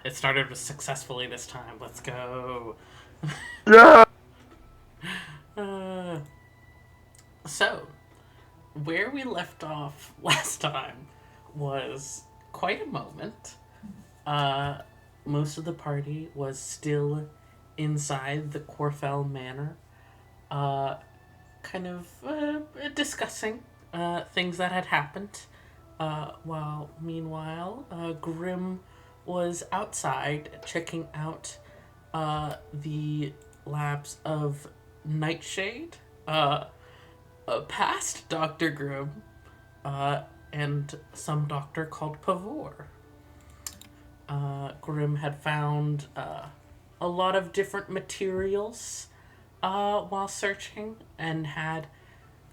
It started successfully this time. Let's go. Yeah. Uh, so, where we left off last time was quite a moment. Uh, Most of the party was still inside the Corfell Manor, uh, kind of discussing things that had happened. While meanwhile, Grim was outside checking out the labs of Nightshade, past Dr. Grim, and some doctor called Pavor. Grim had found a lot of different materials while searching and had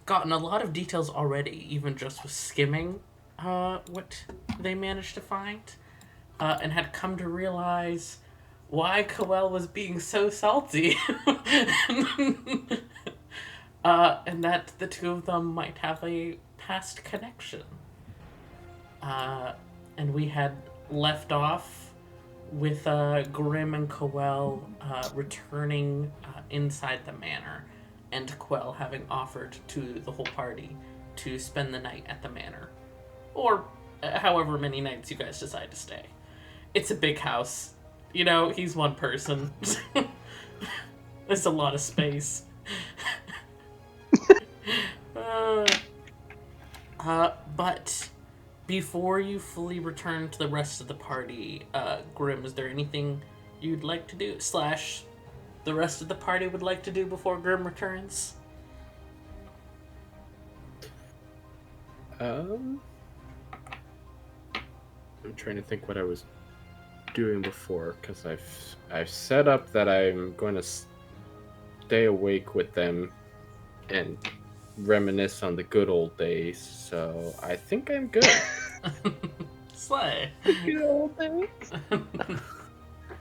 gotten a lot of details already, even just with skimming what they managed to find, and had come to realize why Coel was being so salty, and that the two of them might have a past connection. And we had left off with Grim and Coel returning inside the manor, and Quell having offered to the whole party to spend the night at the manor. Or however many nights you guys decide to stay. It's a big house. You know, he's one person. There's a lot of space. But before you fully return to the rest of the party, Grim, is there anything you'd like to do? Slash, the rest of the party would like to do before Grim returns? I'm trying to think what I was doing before, because I've set up that I'm going to stay awake with them and reminisce on the good old days, so I think I'm good. Slay. Good old days.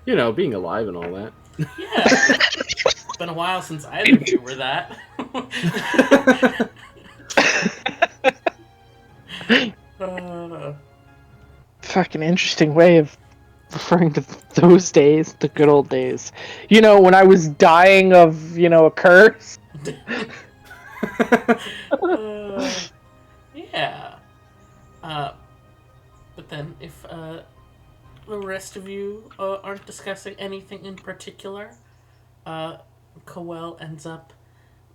You know, being alive and all that. Yeah. It's been a while since either of you were that. Fucking interesting way of referring to those days, the good old days. You know, when I was dying of, a curse. Yeah. But then, if the rest of you aren't discussing anything in particular, Coel ends up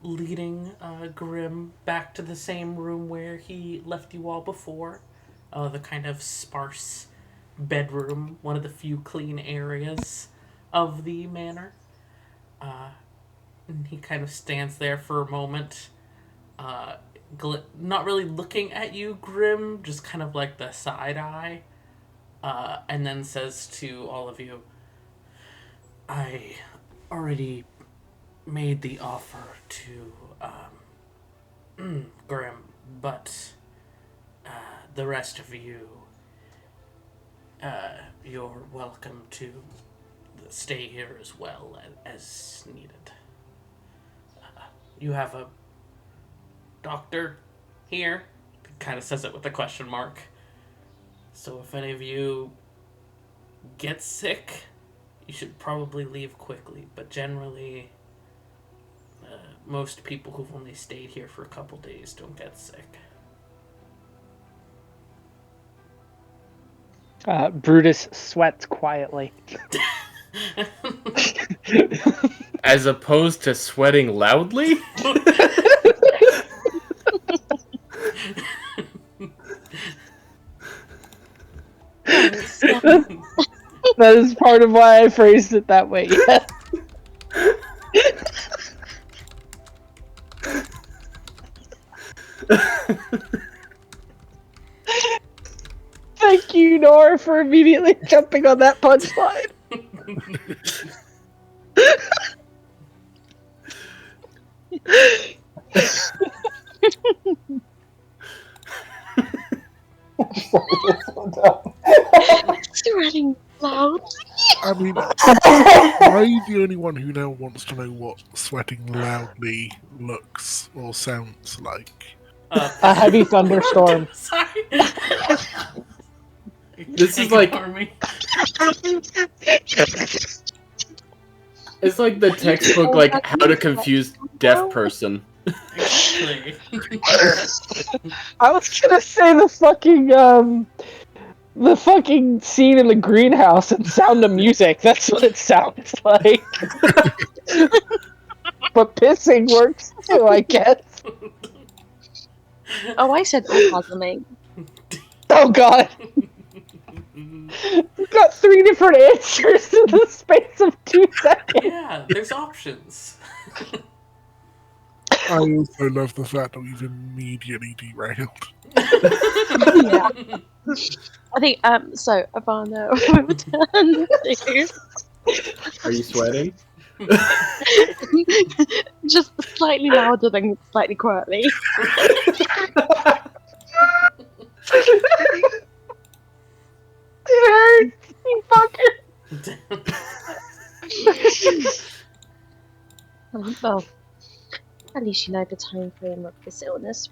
leading Grim back to the same room where he left you all before. The kind of sparse bedroom, one of the few clean areas of the manor. And he kind of stands there for a moment, not really looking at you, Grim, just kind of like the side eye, and then says to all of you, I already made the offer to Grim, but the rest of you, you're welcome to stay here as well as needed. You have a doctor here. Kind of says it with a question mark. So if any of you get sick, you should probably leave quickly. But generally, most people who've only stayed here for a couple days don't get sick. Brutus sweats quietly. As opposed to sweating loudly? That is part of why I phrased it that way, yes. Thank you, Nora, for immediately jumping on that punchline. Sweating loud. I mean, am I the only one who now wants to know what sweating loudly looks or sounds like? A heavy thunderstorm. Sorry. This is like Army. It's like the textbook, like how to confuse deaf person. Exactly. I was gonna say the fucking scene in the greenhouse and Sound of Music. That's what it sounds like. But pissing works too, I guess. Oh, I said orgasming. Oh god, we got 3 different answers in the space of 2 seconds. Yeah, there's options. I also love the fact that we've immediately derailed. Yeah. I think so Ivana will return to Are you sweating? just slightly louder than slightly quietly. It hurts, you fucker. Well, at least you know the time frame of this illness.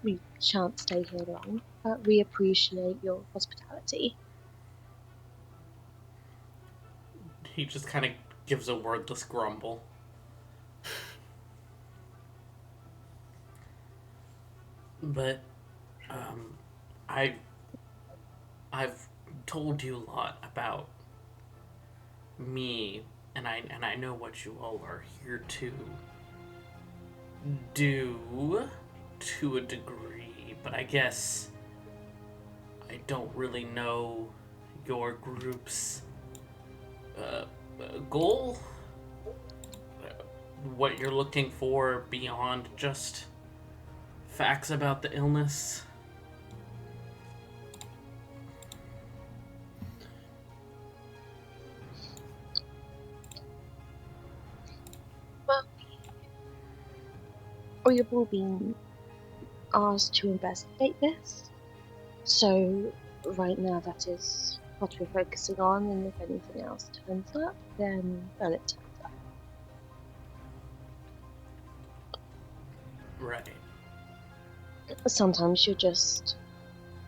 We shan't stay here long, but we appreciate your hospitality. He just kind of gives a wordless grumble. But um, I I've told you a lot about me, and I know what you all are here to do to a degree, but I guess I don't really know your group's goal, what you're looking for beyond just facts about the illness. Well, we've all been asked to investigate this, so right now that is what we're focusing on, and if anything else turns up, then well, it turns up. Right. Sometimes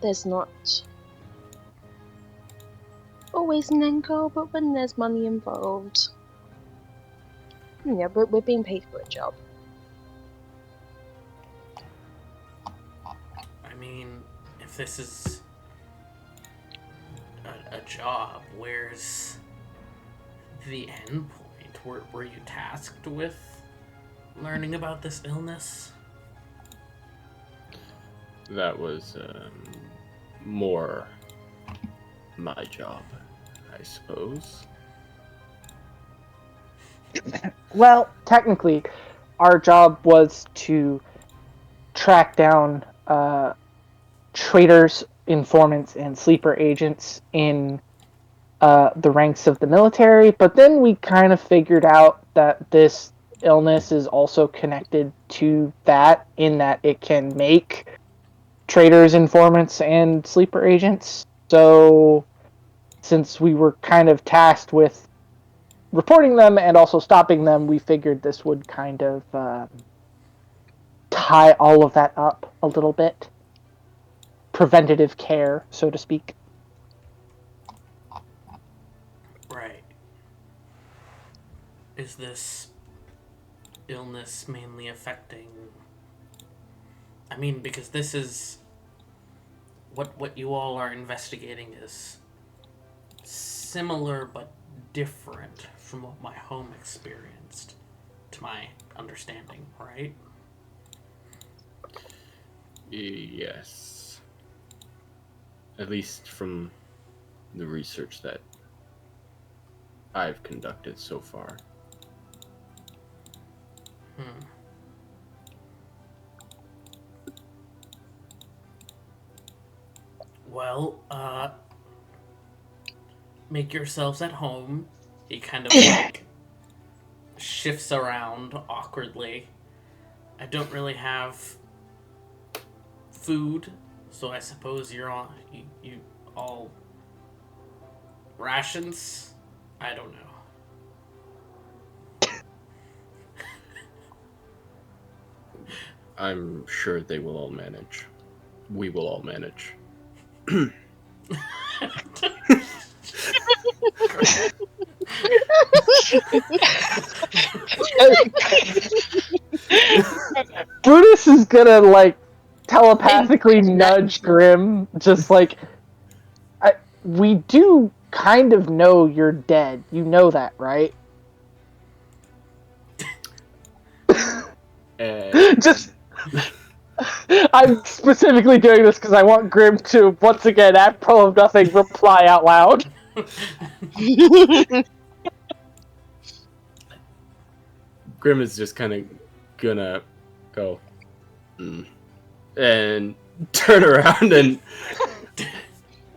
there's not always an end goal, but when there's money involved, yeah, we're being paid for a job. I mean, if this is a job, where's the end point? Were you tasked with learning about this illness? That was more my job, I suppose. Well, technically, our job was to track down traitors, informants, and sleeper agents in the ranks of the military. But then we kind of figured out that this illness is also connected to that, in that it can make traitors, informants, and sleeper agents. So, since we were kind of tasked with reporting them and also stopping them, we figured this would kind of tie all of that up a little bit. Preventative care, so to speak. Right. Is this illness mainly affecting... I mean, because this is... What you all are investigating is similar but different from what my home experienced, to my understanding, right? Yes. At least from the research that I've conducted so far. Well, make yourselves at home. He kind of like shifts around awkwardly. I don't really have food, so I suppose you're all you all rations. I don't know. I'm sure they will all manage. We will all manage. gonna like telepathically nudge Grim, just like we do kind of know you're dead. You know that, right? Just I'm specifically doing this because I want Grim to once again, apropos of nothing, reply out loud. Grim is just kind of gonna go and turn around and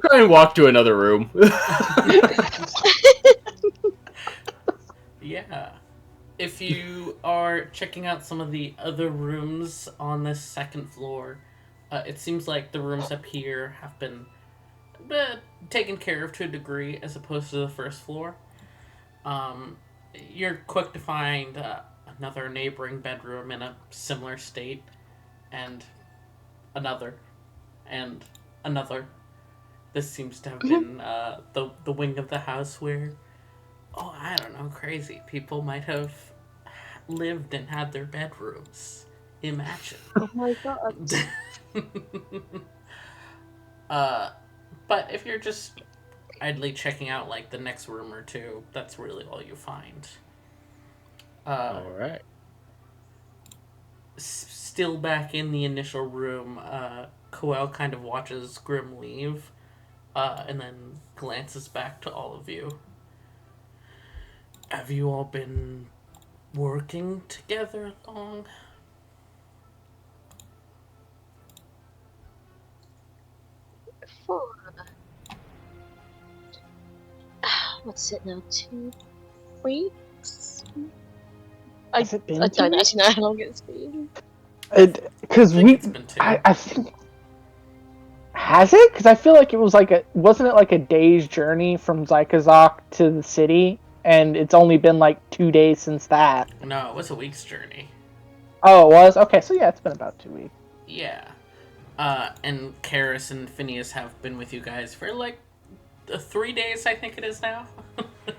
try and walk to another room. Yeah. If you are checking out some of the other rooms on this second floor, it seems like the rooms up here have been taken care of to a degree as opposed to the first floor. You're quick to find another neighboring bedroom in a similar state, and another, and another. This seems to have been the wing of the house where, I don't know, crazy people might have lived and had their bedrooms. Imagine. Oh my god. But if you're just idly checking out like the next room or two, that's really all you find. All right. Still back in the initial room, Coel kind of watches Grim leave, and then glances back to all of you. Have you all been working together long? For what's it now? 2 weeks? Has it been I 2 don't weeks? actually know how long it's been. Because I think it's been 2. I think. Has it? Because I feel like it was like wasn't it like a day's journey from Zykazak to the city, and it's only been like 2 days since that. No, it was a week's journey. Oh, it was? Okay, so yeah, it's been about 2 weeks. Yeah. And Karis and Phineas have been with you guys for like 3 days, I think it is now.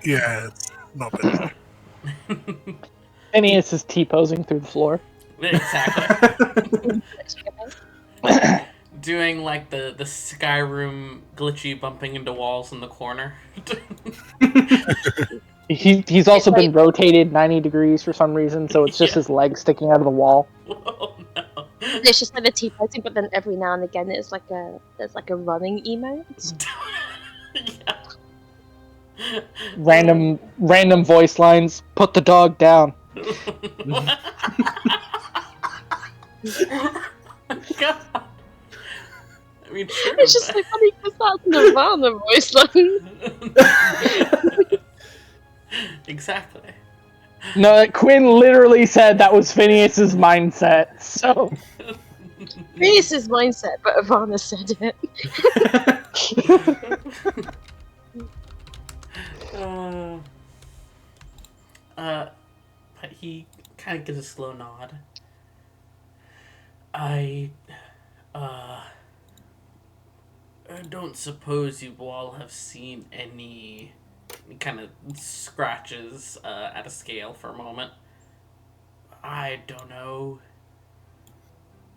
Yeah, it's not been Phineas is T-posing through the floor. Exactly. Doing like the Skyrim glitchy bumping into walls in the corner. He's also been rotated 90 degrees for some reason, so it's just his legs sticking out of the wall. Oh no. It's just like the T-posing, but then every now and again there's like a running emote. Yeah. Random voice lines. Put the dog down. God. I mean, sure. It's just so funny because that's Nirvana voice line. Exactly. No, Quinn literally said that was Phineas's mindset. So Phineas's mindset, but Ivana said it. But he kind of gives a slow nod. I don't suppose you all have seen any kind of scratches at a scale for a moment. I don't know.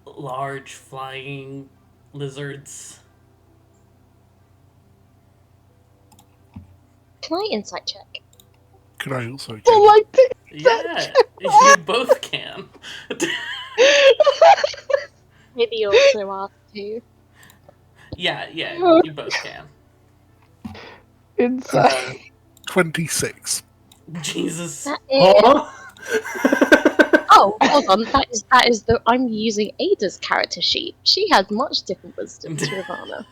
Large flying lizards. Can I insight check? Could I also get well, like Yeah, you both can. Maybe you also ask too. Yeah, you both can. inside? 26? Jesus. That is... Huh? Oh, hold on. That is the. I'm using Ada's character sheet. She has much different wisdom to Ivana.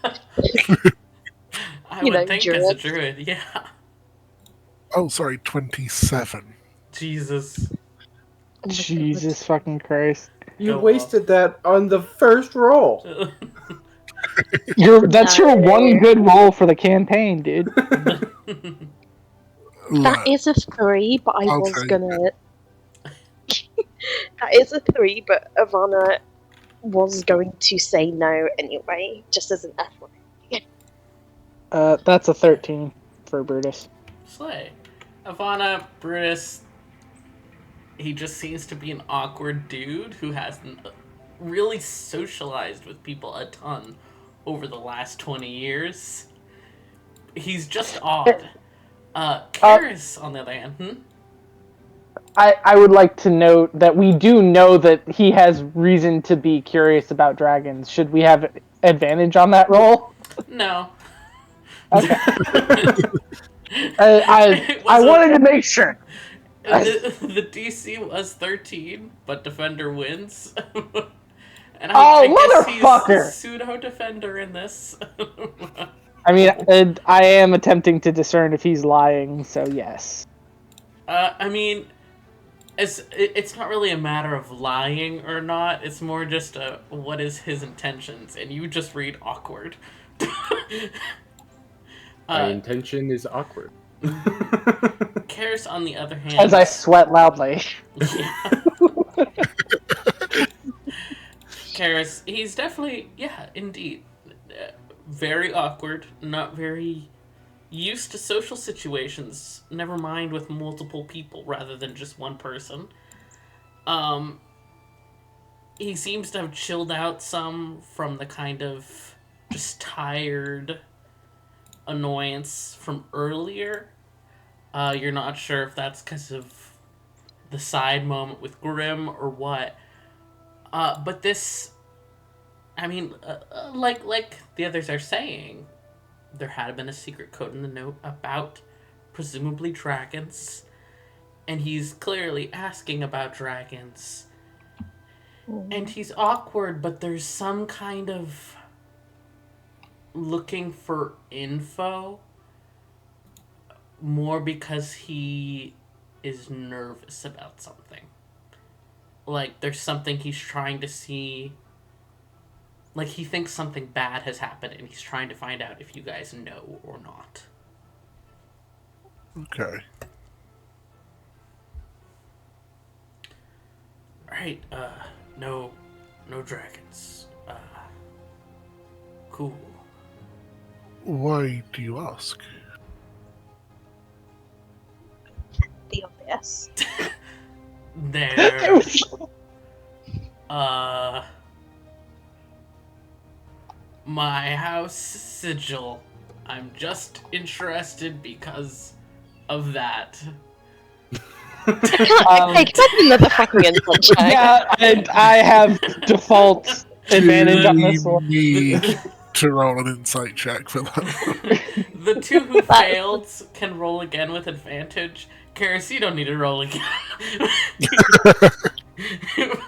I You would know, think druid. as a druid, yeah. Oh, sorry, 27. Jesus. Oh my Jesus fucking Christ! You Go wasted that on the first roll. That's your one good roll for the campaign, dude. God. That is a 3, but I was Okay. gonna. That is a 3, but Ivana was going to say no anyway, just as an effort. That's a 13 for Brutus. Slay. Ivana, Brutus, he just seems to be an awkward dude who has really socialized with people a ton over the last 20 years. He's just odd. Karis, on the other hand, I would like to note that we do know that he has reason to be curious about dragons. Should we have advantage on that roll? No. Okay. I wanted to make sure. The DC was 13, but Defender wins. And I guess he's motherfucker! pseudo-defender in this. I mean, I am attempting to discern if he's lying, so yes. I mean, it's not really a matter of lying or not. It's more just what is his intentions, and you just read awkward. My intention is awkward. Karis, on the other hand, As I sweat loudly. yeah. Karis, he's definitely, yeah, indeed, very awkward, not very used to social situations, never mind with multiple people rather than just one person. He seems to have chilled out some from the kind of just tired annoyance from earlier. You're not sure if that's because of the side moment with Grim or what. But this, I mean, like the others are saying, there had been a secret code in the note about presumably dragons, and he's clearly asking about dragons. And he's awkward, but there's some kind of looking for info, more because he is nervous about something. Like, there's something he's trying to see. Like, he thinks something bad has happened, and he's trying to find out if you guys know or not. Okay. Alright, no dragons. Cool. Why do you ask? The obvious. There. My house sigil. I'm just interested because of that. Okay, can I do another fucking insight check? Yeah, and I have default advantage on this You one. need to roll an insight check for that. The two who failed can roll again with advantage. Karis, you don't need to roll again.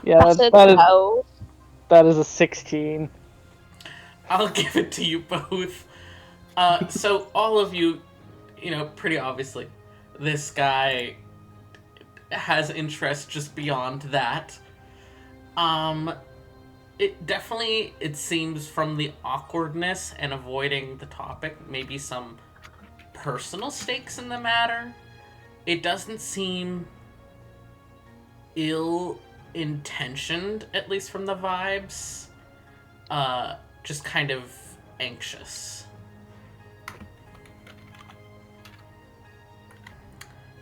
Yeah, That's a that 12. is a 16. I'll give it to you both. So all of you, pretty obviously, this guy has interest just beyond that. It seems from the awkwardness and avoiding the topic, maybe some personal stakes in the matter. It doesn't seem ill-intentioned, at least from the vibes. Just kind of anxious.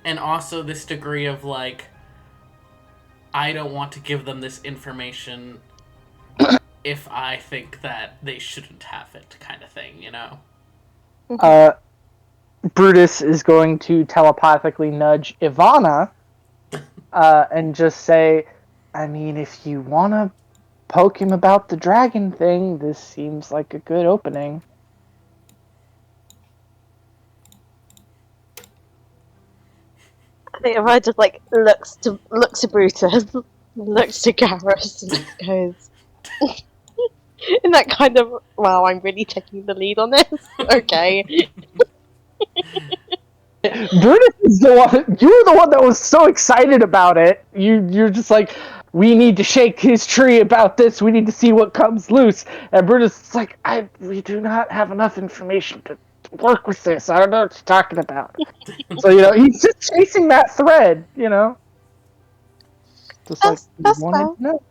And also this degree of, like, I don't want to give them this information if I think that they shouldn't have it, kind of thing, Brutus is going to telepathically nudge Ivana and just say, I mean, if you want to poke him about the dragon thing, this seems like a good opening. I think if I just looks to Brutus, looks to Garrus, and just goes in that kind of, wow, I'm really taking the lead on this. Okay. Brutus is the one. You were the one that was so excited about it. You're just like, we need to shake his tree about this. We need to see what comes loose. And Brutus is like, we do not have enough information to work with this. I don't know what you're talking about. So he's just chasing that thread. Just That's you wanted to know.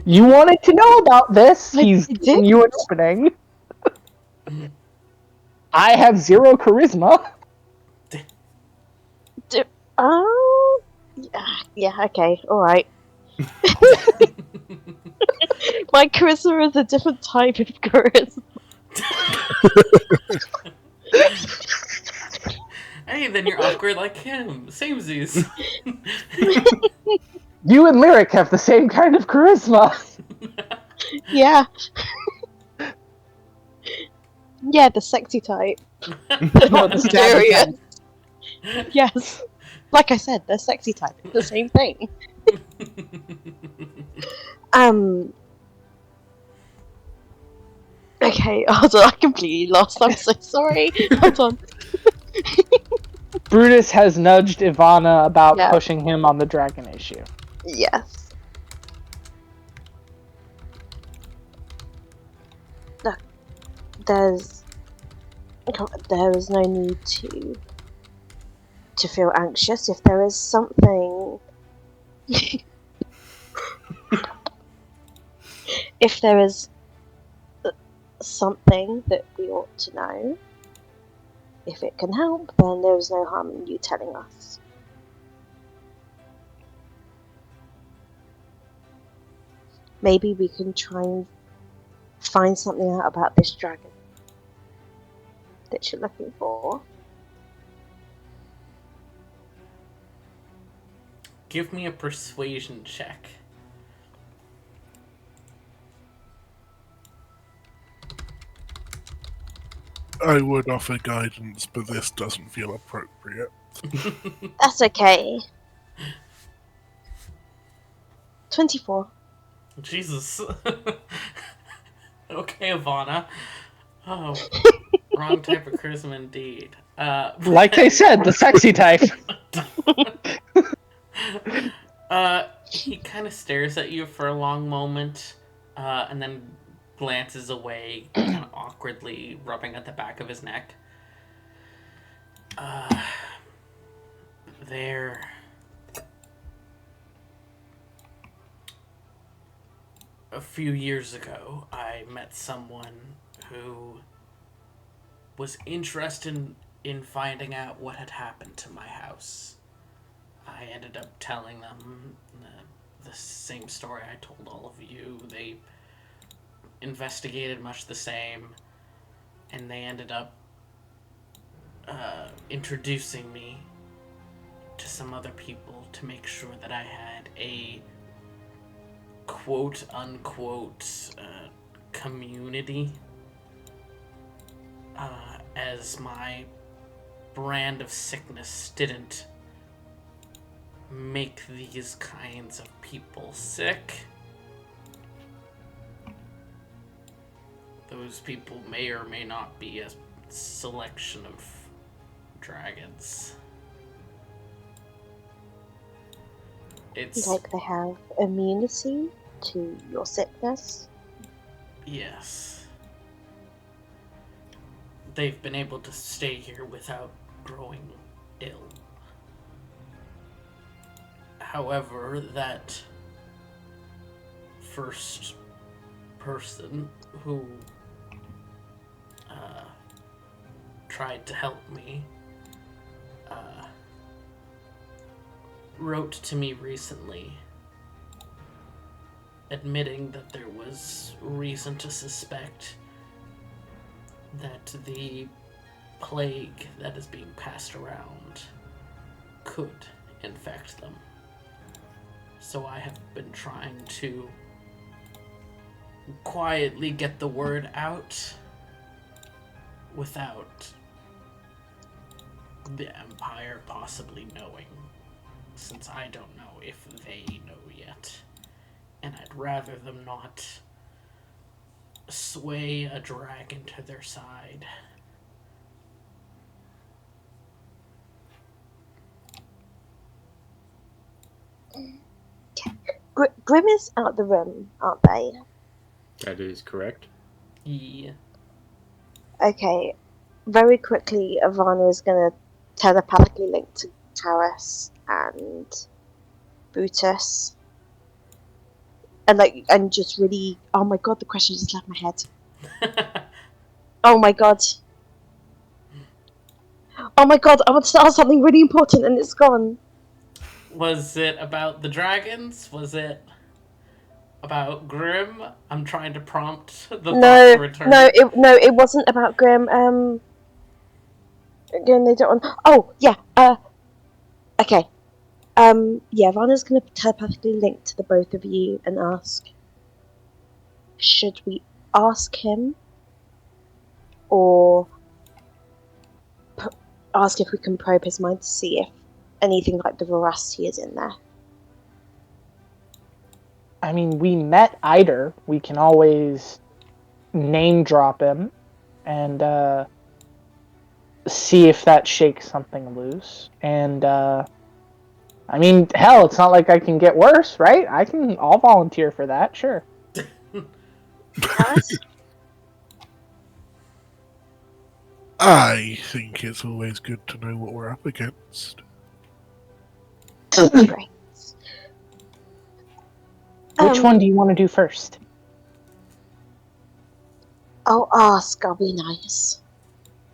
You wanted to know about this. He's giving you an opening. I have 0 charisma. Oh, yeah, okay, alright. My charisma is a different type of charisma. Hey, then you're awkward like him. Samesies. You and Lyric have the same kind of charisma. Yeah. Yeah, the sexy type. No, the stabby Mysterious. type. Yes. Like I said, the sexy type. The same thing. Okay, hold on, I completely lost. I'm so sorry. Hold on. Brutus has nudged Ivana about Yeah. pushing him on the dragon issue. Yes. Look, there is no need to feel anxious. If there is something, if there is something that we ought to know, if it can help, then there is no harm in you telling us. Maybe we can try and find something out about this dragon that you're looking for. Give me a persuasion check. I would offer guidance, but this doesn't feel appropriate. That's okay. 24. Jesus. Okay, Ivana. Oh, wrong type of charisma indeed. Like they said, the sexy type. He kind of stares at you for a long moment, and then glances away, kind of awkwardly, rubbing at the back of his neck. There. A few years ago, I met someone who was interested in finding out what had happened to my house. I ended up telling them the same story I told all of you. They investigated much the same, and they ended up introducing me to some other people to make sure that I had a quote-unquote community, as my brand of sickness didn't make these kinds of people sick. Those people may or may not be a selection of dragons. It's Like they have immunity to your sickness. yes. They've been able to stay here without growing ill. However, that first person who tried to help me wrote to me recently admitting that there was reason to suspect that the plague that is being passed around could infect them. So I have been trying to quietly get the word out without the Empire possibly knowing, since I don't know if they know yet. And I'd rather them not sway a dragon to their side. Grim is out the room, aren't they? That is correct. Yeah. Okay. Very quickly, Ivana is going to telepathically link to Taras and Brutus. And just really, oh my god, the question just left my head. Oh my god. Oh my god, I want to ask something really important and it's gone. Was it about the dragons? Was it... About Grim? I'm trying to prompt the thought No, to return. no, it wasn't about Grim. Again, they don't. Oh, yeah. Okay. Yeah, Rana's gonna telepathically link to the both of you and ask: should we ask him, or ask if we can probe his mind to see if anything like the veracity is in there? I mean, we met Eider. We can always name drop him and see if that shakes something loose. And I mean, hell, it's not like I can get worse, right? I'll volunteer for that, sure. Paris? I think it's always good to know what we're up against. Great. Which one do you want to do first? I'll ask. I'll be nice.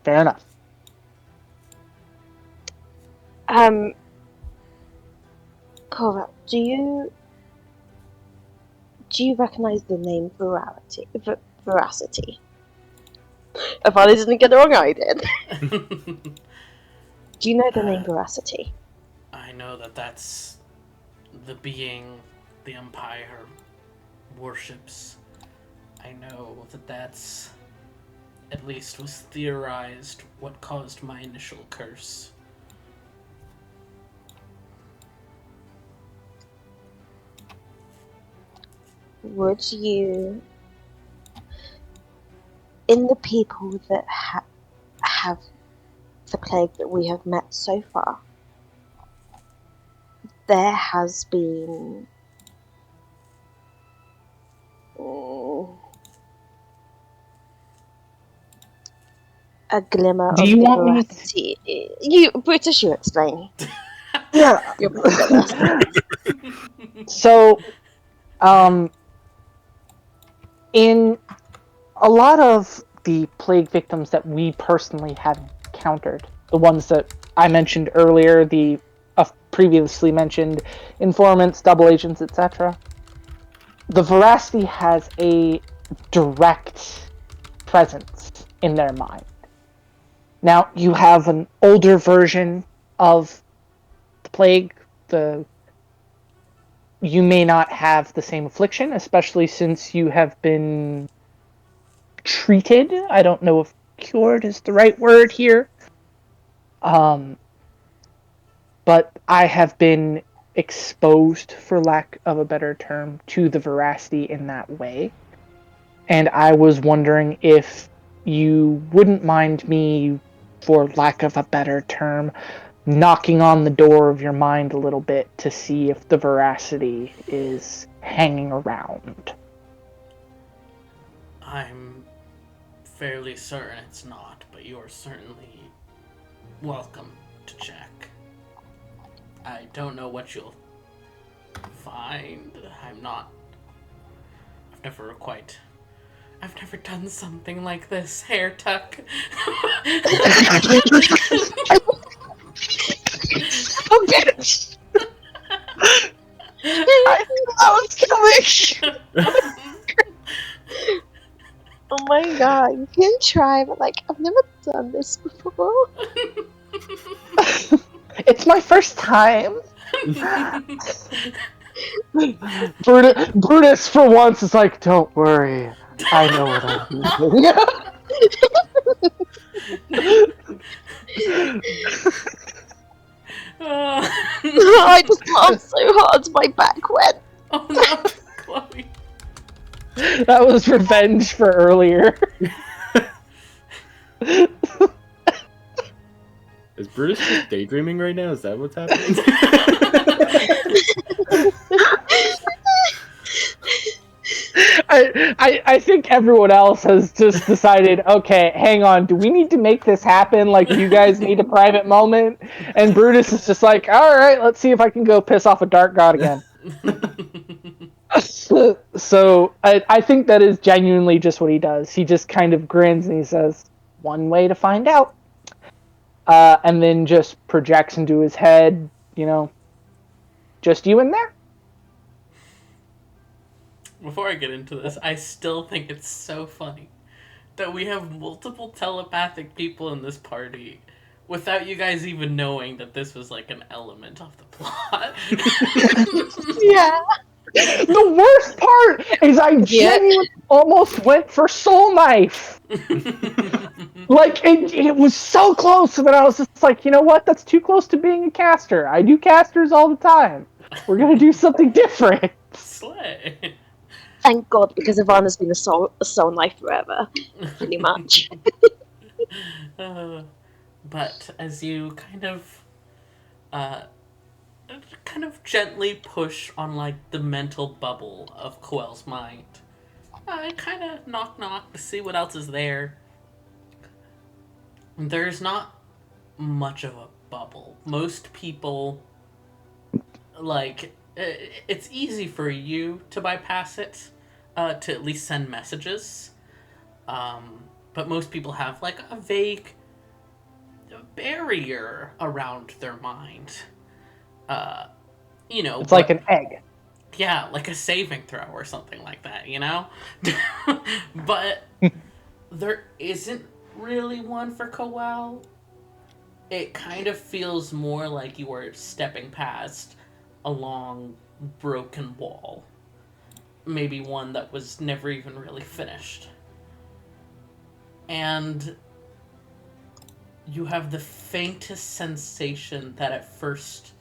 Fair enough. Cora, do you recognize the name veracity? If I didn't get it wrong, I did. Do you know the name veracity? I know that that's the being the Empire worships. I know that that's, at least was theorized, what caused my initial curse. Would you, in the people that have the plague that we have met so far, there has been a glimmer Do of you the want me veracity. You British, you explain. Yeah. You're better. So, in a lot of the plague victims that we personally have encountered, the ones that I mentioned earlier, the previously mentioned informants, double agents, etc., the veracity has a direct presence in their mind. Now, you have an older version of the plague. You may not have the same affliction, especially since you have been treated. I don't know if cured is the right word here. But I have been exposed, for lack of a better term, to the veracity in that way. And I was wondering if you wouldn't mind me, for lack of a better term, knocking on the door of your mind a little bit to see if the veracity is hanging around. I'm fairly certain it's not, but you are certainly welcome to check. I don't know what you'll find. I've never done something like this, hair tuck. Oh, bitch! I was coming! Oh my god, you can try, but like, I've never done this before. It's my first time. Brutus, for once, is like, don't worry. I know what I'm doing. I just laughed so hard my back went. Oh no, Chloe. That was revenge for earlier. Is Brutus just daydreaming right now? Is that what's happening? I think everyone else has just decided, okay, hang on, do we need to make this happen? Like, you guys need a private moment? And Brutus is just like, alright, let's see if I can go piss off a dark god again. So, I think that is genuinely just what he does. He just kind of grins and he says, one way to find out. And then just projects into his head, just you in there? Before I get into this, I still think it's so funny that we have multiple telepathic people in this party without you guys even knowing that this was like an element of the plot. Yeah. The worst part is I genuinely almost went for Soul Knife. Like, it was so close, but I was just like, you know what? That's too close to being a caster. I do casters all the time. We're gonna do something different. Slay. Thank God, because Ivana's been a soul knife forever, pretty much. Uh, but as you uh, kind of gently push on like the mental bubble of Coel's mind, I kind of knock knock to see what else is there. There's not much of a bubble. Most people like it's easy for you to bypass it, to at least send messages. But most people have like a vague barrier around their mind. Uh, It's like an egg. Yeah, like a saving throw or something like that, you know? But there isn't really one for Coel. It kind of feels more like you are stepping past a long, broken wall. Maybe one that was never even really finished. And you have the faintest sensation that at first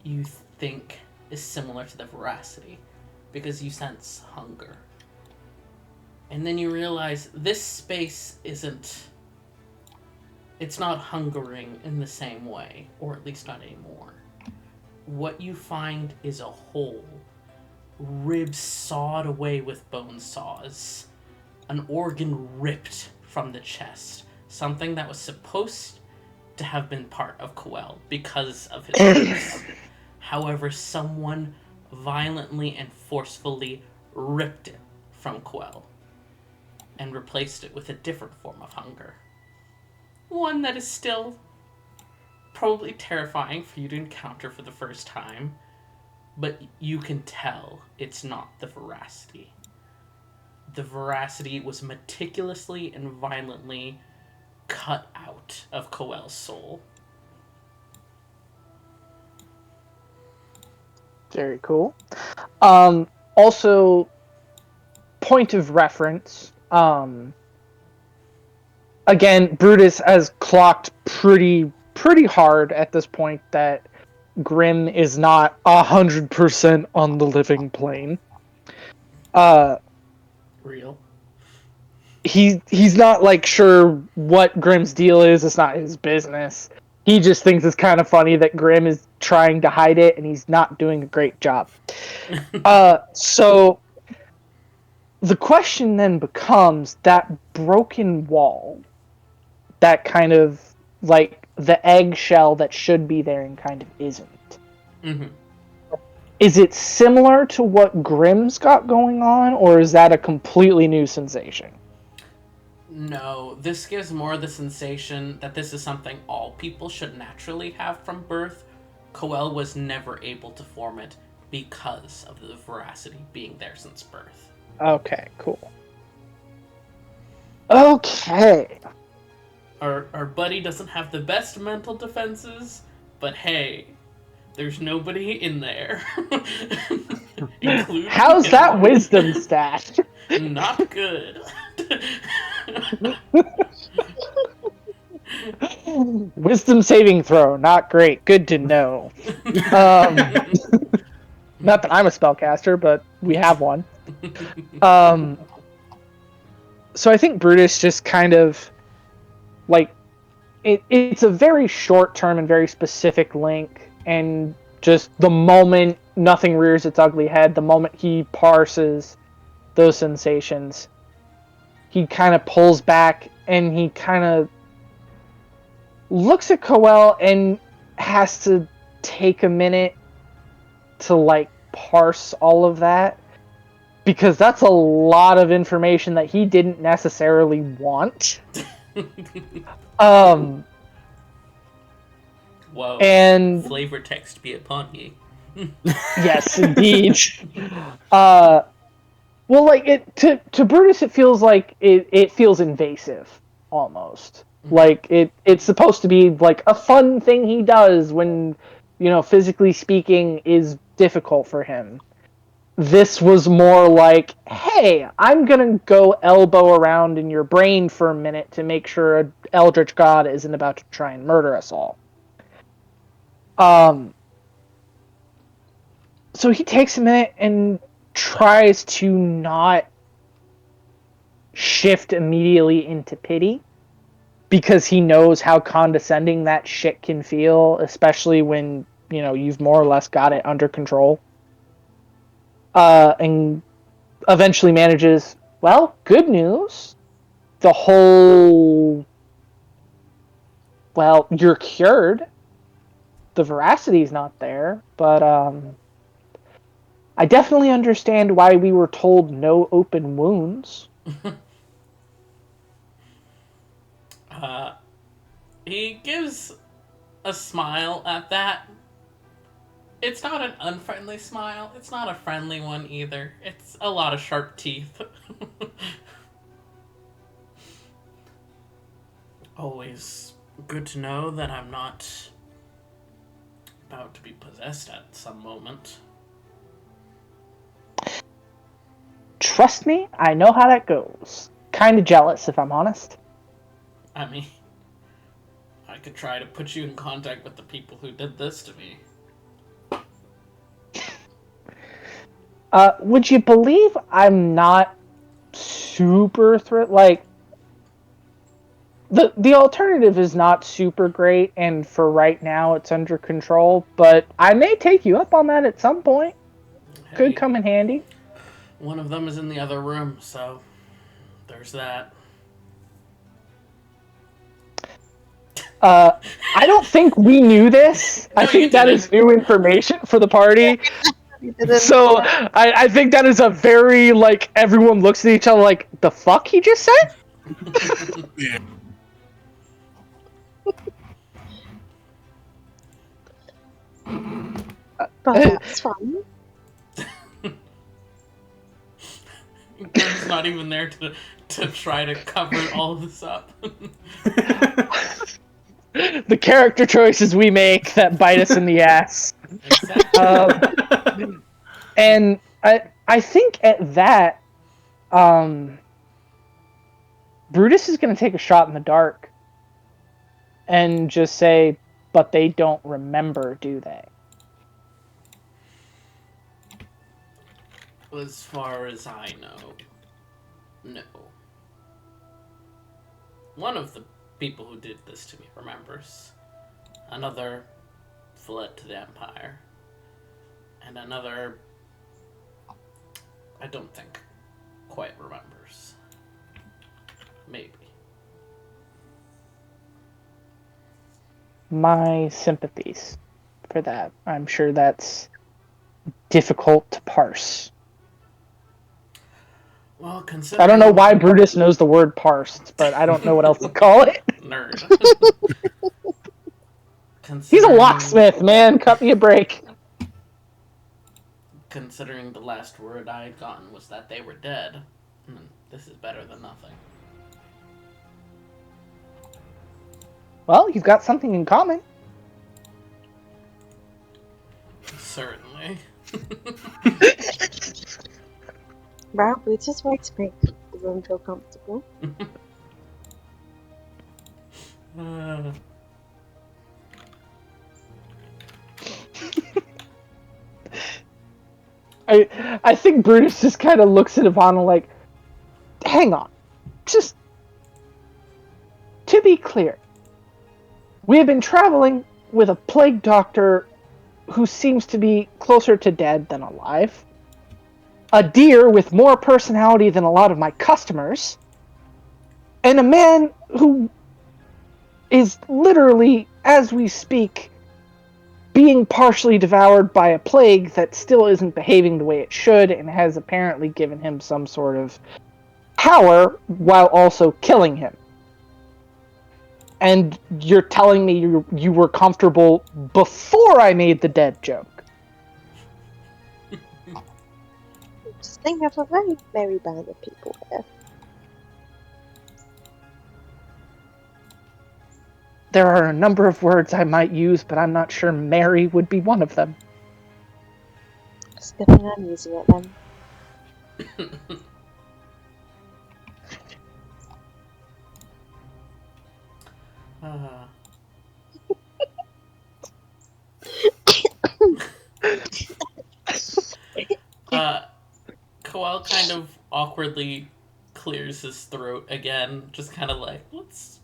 you think is similar to the veracity, because you sense hunger. And then you realize this space it's not hungering in the same way, or at least not anymore. What you find is a hole, ribs sawed away with bone saws, an organ ripped from the chest, something that was supposed to have been part of Coel because of his ribs. However, someone violently and forcefully ripped it from Coel and replaced it with a different form of hunger. One that is still probably terrifying for you to encounter for the first time, but you can tell it's not the veracity. The veracity was meticulously and violently cut out of Coel's soul. Very cool. Also, point of reference. Again, Brutus has clocked pretty hard at this point that Grim is not 100% on the living plane. Real. He's not like sure what Grim's deal is. It's not his business. He just thinks it's kind of funny that Grim is trying to hide it and he's not doing a great job. So the question then becomes that broken wall, that kind of like the eggshell that should be there and kind of isn't. Mm-hmm. Is it similar to what Grimm's got going on, or is that a completely new sensation? No, this gives more the sensation that this is something all people should naturally have from birth. Coel was never able to form it because of the veracity being there since birth. Okay, cool. Okay. Our buddy doesn't have the best mental defenses, but hey, there's nobody in there. Including How's him. that wisdom stat? Not good. Wisdom saving throw, not great. Good to know. Not that I'm a spellcaster, but we have one. So I think Brutus just kind of like it's a very short term and very specific link, and just the moment nothing rears its ugly head, the moment he parses those sensations, he kind of pulls back and he kind of looks at Coel and has to take a minute to like parse all of that, because that's a lot of information that he didn't necessarily want. Whoa. And Flavor text be upon ye. yes, indeed. Well, like to Brutus, it feels like it feels invasive almost. Like it's supposed to be like a fun thing he does when, physically speaking, is difficult for him. This was more like, hey, I'm gonna go elbow around in your brain for a minute to make sure an eldritch god isn't about to try and murder us all. So he takes a minute and tries to not shift immediately into pity, because he knows how condescending that shit can feel, especially when, you've more or less got it under control. And eventually manages, well, good news. The whole, well, you're cured. The veracity's not there, but I definitely understand why we were told no open wounds. He gives a smile at that. It's not an unfriendly smile. It's not a friendly one either. It's a lot of sharp teeth. Always good to know that I'm not about to be possessed at some moment. Trust me, I know how that goes. Kinda jealous, if I'm honest. I mean, I could try to put you in contact with the people who did this to me. Would you believe I'm not super thrilled? Like, the alternative is not super great, and for right now it's under control, but I may take you up on that at some point. Hey, Could come in handy. one of them is in the other room, so there's that. I don't think we knew this. No, I think you that didn't. is new information for the party. You didn't- So I think that is a very, like, everyone looks at each other like, the fuck he just said? Yeah. But that's fun. Grim's not even there to try to cover all of this up. The character choices we make that bite us in the ass. Exactly. And I think at that, Brutus is going to take a shot in the dark and just say, but they don't remember, do they? As far as I know, no. One of the people who did this to me remembers. Another fled to the Empire. And another, I don't think, quite remembers. Maybe. My sympathies for that. I'm sure that's difficult to parse. Well, considering... I don't know why Brutus knows the word parsed, but I don't know what else to call it. Nerd. He's a locksmith, man. Cut me a break. Considering the last word I had gotten was that they were dead, this is better than nothing. Well, you've got something in common. Certainly. Well, we just want to make the room feel comfortable. I think Brutus just kind of looks at Ivana like, hang on. Just to be clear, we have been traveling with a plague doctor who seems to be closer to dead than alive, a deer with more personality than a lot of my customers, and a man who is literally, as we speak, being partially devoured by a plague that still isn't behaving the way it should and has apparently given him some sort of power while also killing him. And you're telling me you were comfortable before I made the dead joke. Just think of a very merry band of people here. There are a number of words I might use, but I'm not sure merry would be one of them. It's a good thing I'm using it then. Koel kind of awkwardly clears his throat again, just kind of like, let's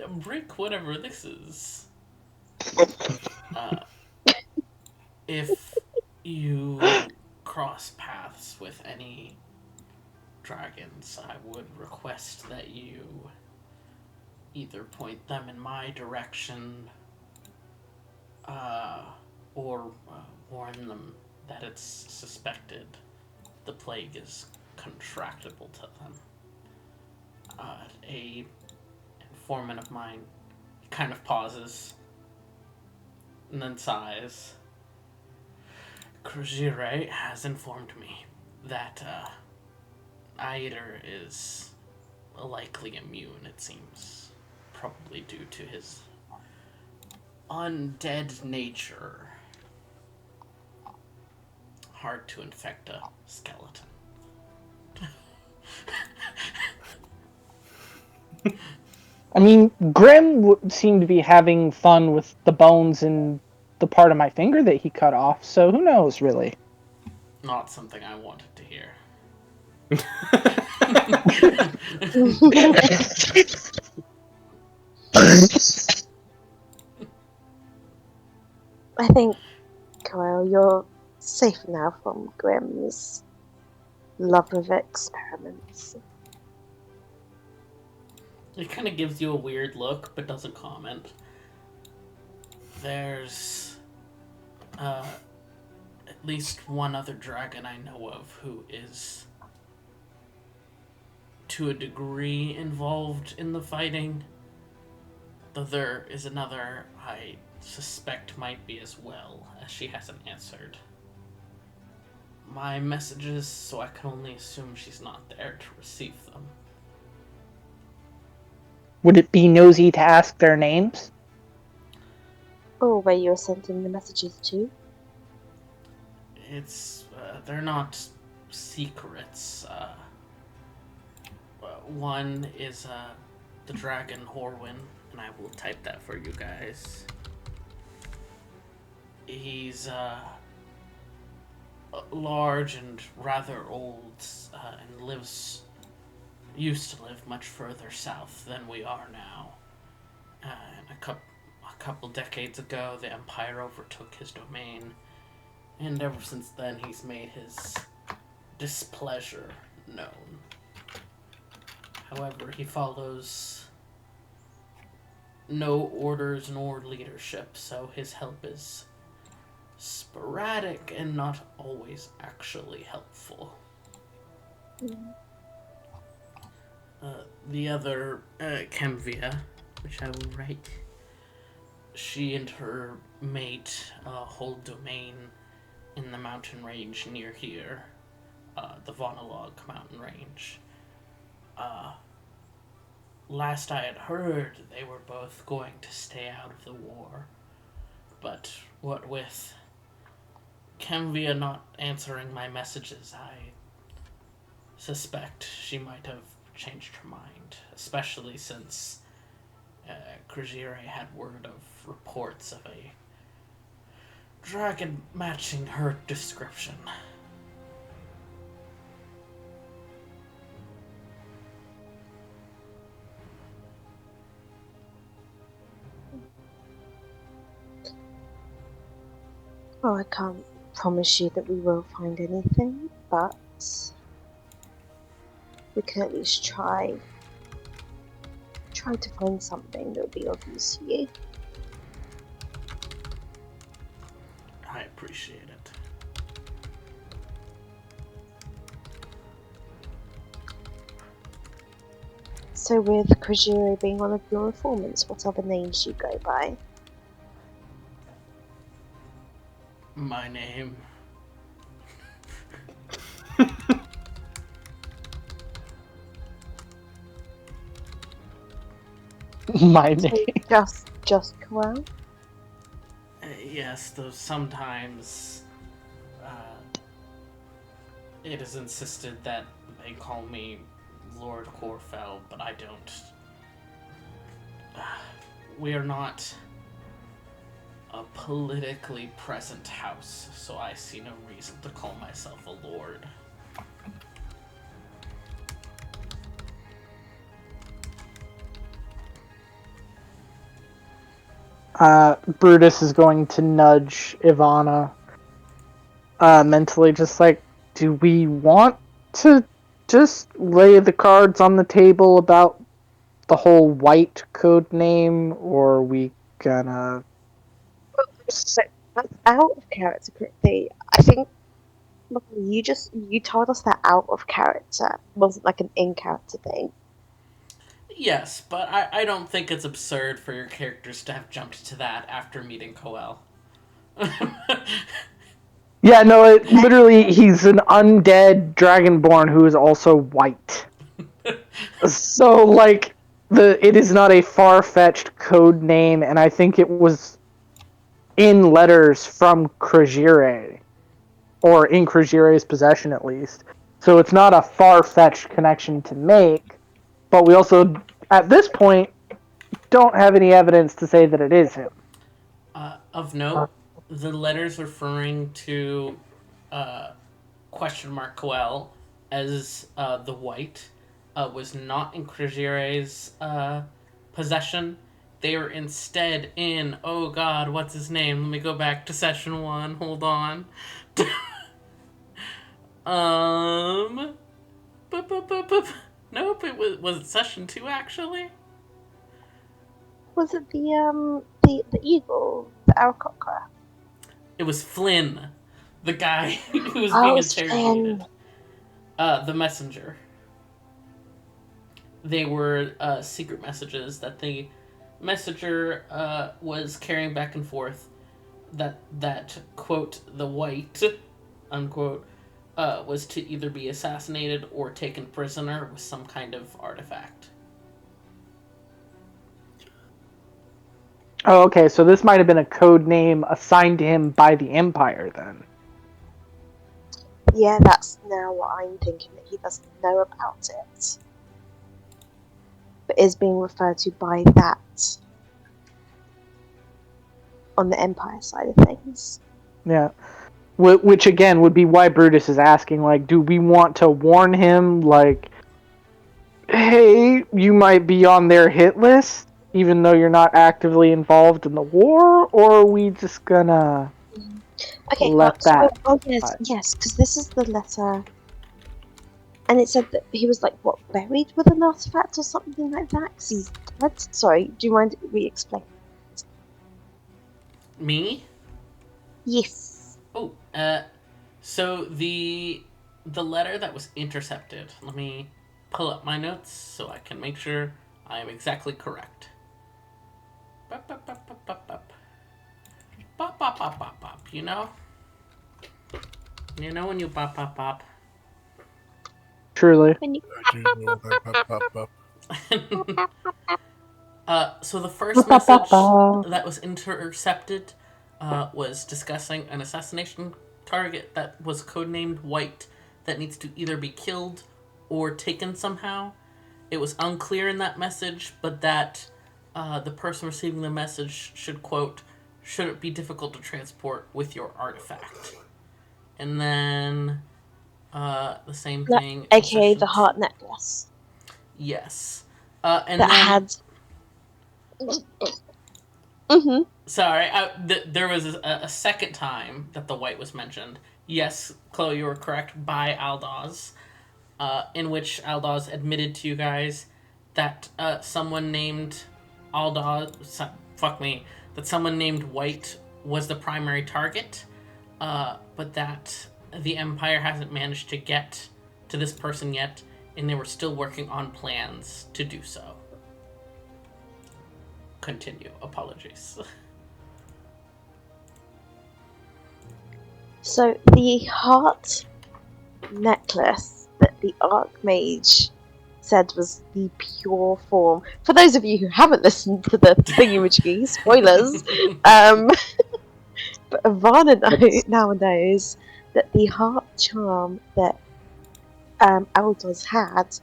break whatever this is. If you cross paths with any dragons, I would request that you either point them in my direction or warn them that it's suspected the plague is contractable to them. A informant of mine kind of pauses and then sighs. Krujire has informed me that Aider is likely immune, it seems. Probably due to his undead nature. Hard to infect a skeleton. I mean, Grim seemed to be having fun with the bones in the part of my finger that he cut off, so who knows, really? Not something I wanted to hear. I think, Kyle, you're safe now from Grimm's love of experiments. He kind of gives you a weird look, but doesn't comment. There's at least one other dragon I know of who is, to a degree, involved in the fighting. Though there is another I suspect might be as well, as she hasn't answered my messages, so I can only assume she's not there to receive them. Would it be nosy to ask their names? Oh, where you're sending the messages to? It's, they're not secrets. One is, the dragon Horwin, and I will type that for you guys. He's, large and rather old, and used to live much further south than we are now. And a couple decades ago, the Empire overtook his domain, and ever since then, he's made his displeasure known. However, he follows no orders nor leadership, so his help is sporadic and not always actually helpful. The other, Kemvia, which I will write, she and her mate hold domain in the mountain range near here, the Vonalog mountain range. Last I had heard, they were both going to stay out of the war, but what with Kemvia not answering my messages, I suspect she might have changed her mind, especially since Krujire had word of reports of a dragon matching her description. Well, I can't promise you that we will find anything, but we can at least try to find something that will be of use to you. I appreciate it. So with Krujire being one of your informants, what other names do you go by? My name. My So name. just Coel? Yes, though sometimes it is insisted that they call me Lord Corfell, but I don't. We are not a politically present house, so I see no reason to call myself a lord. Brutus is going to nudge Ivana mentally, just like, do we want to just lay the cards on the table about the whole white code name, or are we gonna... But that's out of character quickly. I think you told us that out of character. It wasn't like an in character thing. Yes, but I don't think it's absurd for your characters to have jumped to that after meeting Coel. Yeah, no, literally, he's an undead dragonborn who is also white. So, like, it is not a far-fetched code name, and I think it was in letters from Krajire, or in Krajire's possession at least. So it's not a far-fetched connection to make, but we also, at this point, don't have any evidence to say that it is him. Of note, the letters referring to question mark Coel as the White was not in Krajire's possession. They were instead in, oh god, what's his name? Let me go back to session 1. Hold on. um. Nope, was it session 2 actually? Was it the eagle, the Aarakocra? It was Flynn, the guy who was Oh, being it's interrogated. Flynn. The messenger. They were secret messages that the messenger was carrying back and forth. That quote the White unquote was to either be assassinated or taken prisoner with some kind of artifact. Oh, okay, so this might have been a code name assigned to him by the Empire, then. Yeah, that's now what I'm thinking, that he doesn't know about it, but is being referred to by that on the Empire side of things. Yeah. Which, again, would be why Brutus is asking, like, do we want to warn him, like, hey, you might be on their hit list, even though you're not actively involved in the war, or are we just gonna Okay, let that... yes, because this is the letter, and it said that he was like what, buried with an artifact or something like that. Because he's dead. Sorry, do you mind re-explain? Me? Yes. Oh, so the letter that was intercepted. Let me pull up my notes so I can make sure I am exactly correct. Bop, bop, bop, bop, bop, bop. Bop, bop, bop, bop, bop. You know? You know when you bop, bop, bop. Truly. When you I do know that. So the first message that was intercepted was discussing an assassination target that was codenamed White that needs to either be killed or taken somehow. It was unclear in that message, but that the person receiving the message should quote, should it be difficult to transport with your artifact. And then the same thing. aka the heart necklace Yes. And that then had. Mm-hmm. sorry, there was a second time that the White was mentioned. Yes, Chloe, you were correct, by Aldaz, in which Aldaz admitted to you guys that someone named that someone named White was the primary target, but that the Empire hasn't managed to get to this person yet, and they were still working on plans to do so. Continue. Apologies. So the heart necklace that the Archmage said was the pure form. For those of you who haven't listened to the thingy-majiggy, spoilers, but Ivana now knows that the heart charm that Aldous had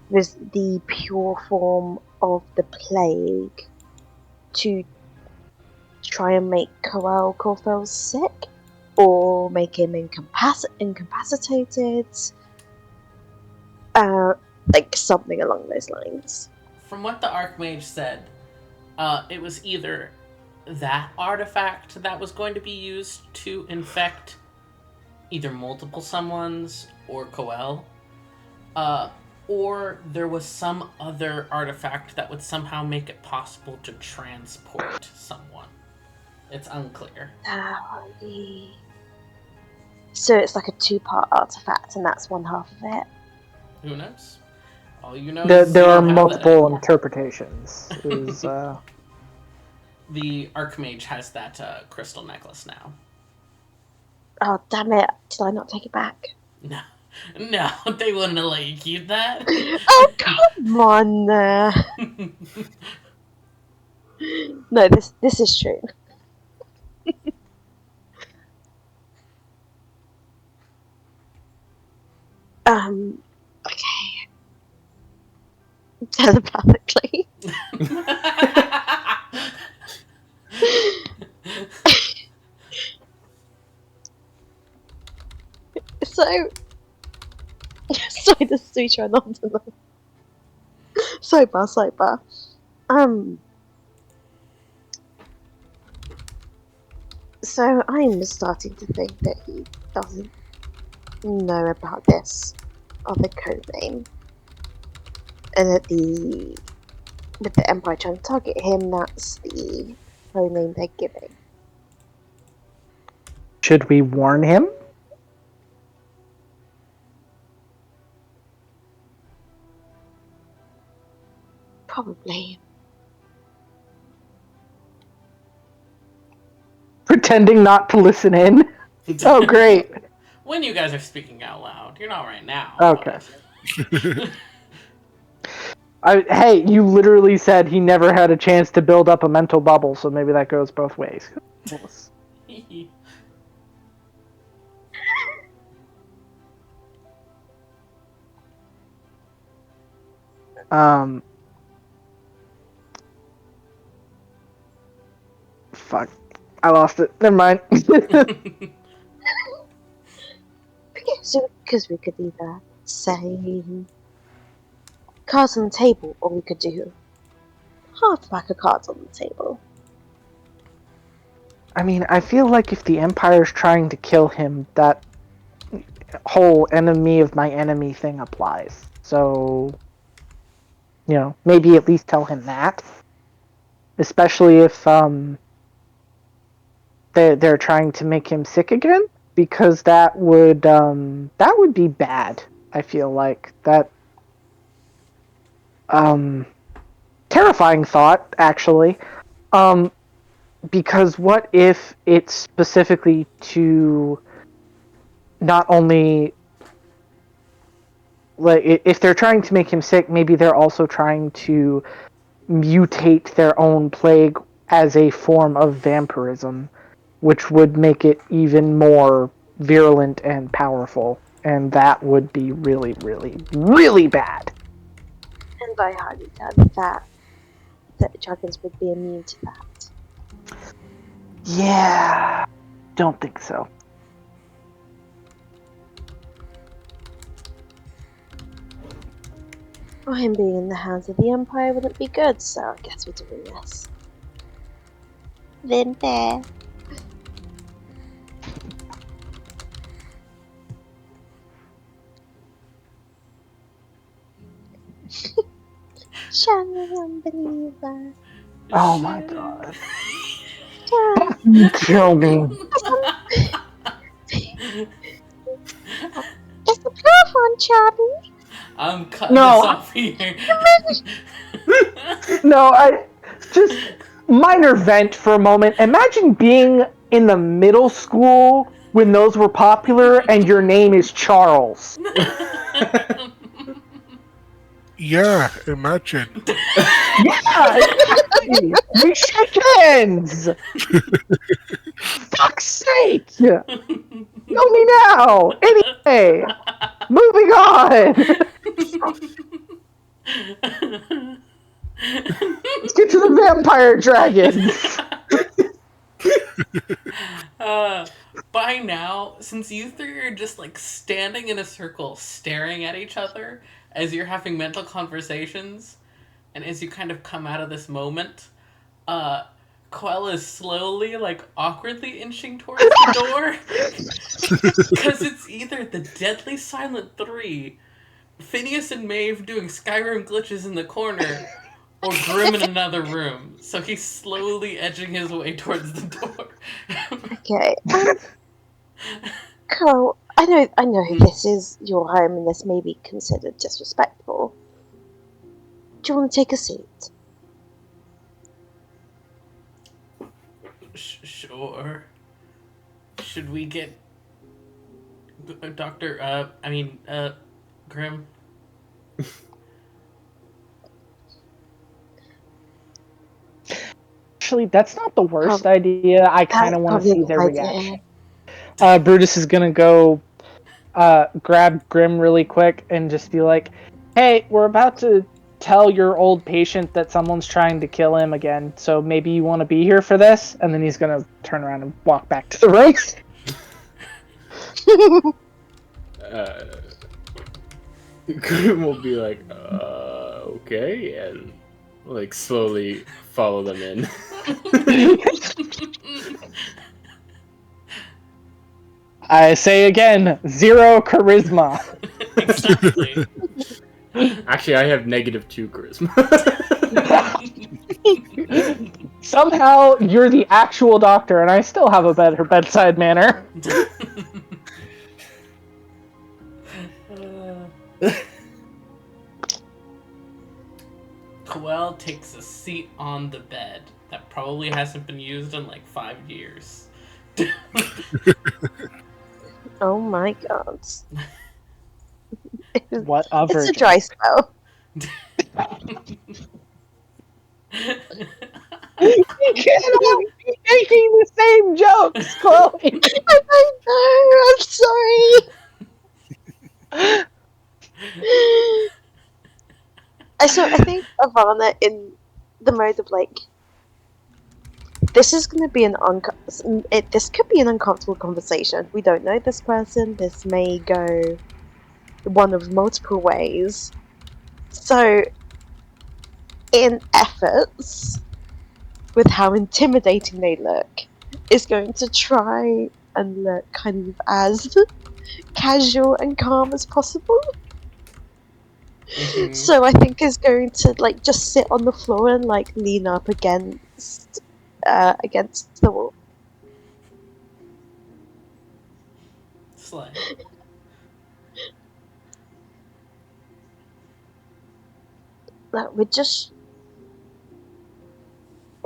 was the pure form of the plague to try and make Coel Corfell sick or make him incapacitated, like something along those lines. From what the Archmage said, it was either that artifact that was going to be used to infect either multiple someones or Coel, or there was some other artifact that would somehow make it possible to transport someone. It's unclear. So it's like a two-part artifact, and that's one half of it. Who knows? All you know is There you are don't have multiple that. interpretations. The Archmage has that crystal necklace now. Oh, damn it. Did I not take it back? No, they wouldn't have let you keep that. Oh, come on. No, this is true. Okay. Telepathically. So, sorry, this is me trying not to laugh. Sidebar. So I'm starting to think that he doesn't know about this other code name, and that with the Empire trying to target him, that's the code name they're giving. Should we warn him? Probably. Pretending not to listen in? Oh, great. When you guys are speaking out loud. You're not right now. Okay. Hey, you literally said he never had a chance to build up a mental bubble, so maybe that goes both ways. Fuck. I lost it. Never mind. Okay, so because we could either say cards on the table, or we could do half a pack of cards on the table. I mean, I feel like if the Empire's trying to kill him, that whole enemy of my enemy thing applies. So, maybe at least tell him that. Especially if they're trying to make him sick again, because that would be bad. I feel like that. Terrifying thought, actually. Because what if it's specifically to not only, like, if they're trying to make him sick, maybe they're also trying to mutate their own plague as a form of vampirism, which would make it even more virulent and powerful, and that would be really, really, really bad. And I highly doubt that dragons would be immune to that. Yeah, don't think so. Or him being in the hands of the Empire wouldn't be good, so I guess we're doing this. Then there. Unbeliever. Oh my god. Kill me. It's the powerful one, Chubby. I'm cutting this off here. No, I just minor vent for a moment. Imagine being in the middle school when those were popular and your name is Charles. Yeah, imagine. Yeah, exactly. We shake hands. Fuck's sake! Kill me now. Anyway, moving on. Let's get to the vampire dragons. By now, since you three are just like standing in a circle staring at each other as you're having mental conversations, and as you kind of come out of this moment, Quell is slowly, like awkwardly inching towards the door. Because it's either the Deadly Silent 3, Phineas and Maeve doing Skyrim glitches in the corner, or Grim in another room. So he's slowly edging his way towards the door. Okay. Carl, I know this is your home and this may be considered disrespectful. Do you want to take a seat? Sure. Should we get Grim? Actually, that's not the worst Prob- idea. I kind That's of want to probably a see good their idea. reaction. Brutus is gonna go grab Grim really quick and just be like, "Hey, we're about to tell your old patient that someone's trying to kill him again. So maybe you want to be here for this." And then he's gonna turn around and walk back to the race. Grim will be like, okay, and like slowly follow them in. I say again, 0 charisma. Exactly. Actually, I have -2 charisma. Somehow you're the actual doctor, and I still have a better bedside manner. Quell takes a seat on the bed that probably hasn't been used in like 5 years. Oh my god. What a It's a virgin. dry spell. You cannot be making the same jokes, Chloe. I know, I'm sorry. I think Ivana in the mode of like, this is going to be this could be an uncomfortable conversation. We don't know this person. This may go one of multiple ways. So, in efforts, with how intimidating they look, is going to try and look kind of as casual and calm as possible. Mhm. So I think is going to like just sit on the floor and like lean up against the wall. Slay. Like, we're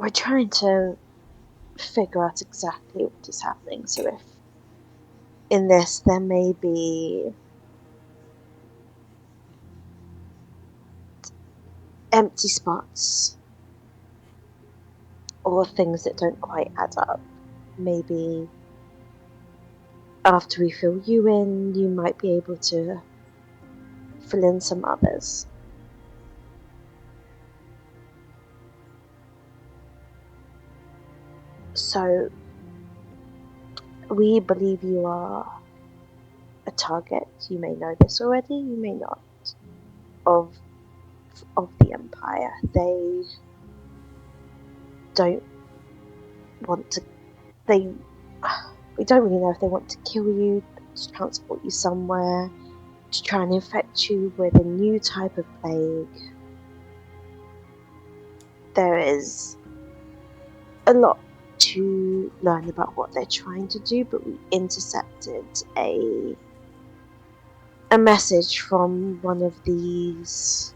trying to figure out exactly what is happening. So if in this there may be empty spots or things that don't quite add up, maybe after we fill you in, you might be able to fill in some others. So we believe you are a target. You may know this already, you may not. Of the Empire. They don't want to. We don't really know if they want to kill you, to transport you somewhere, to try and infect you with a new type of plague. There is a lot to learn about what they're trying to do, but we intercepted a message from one of these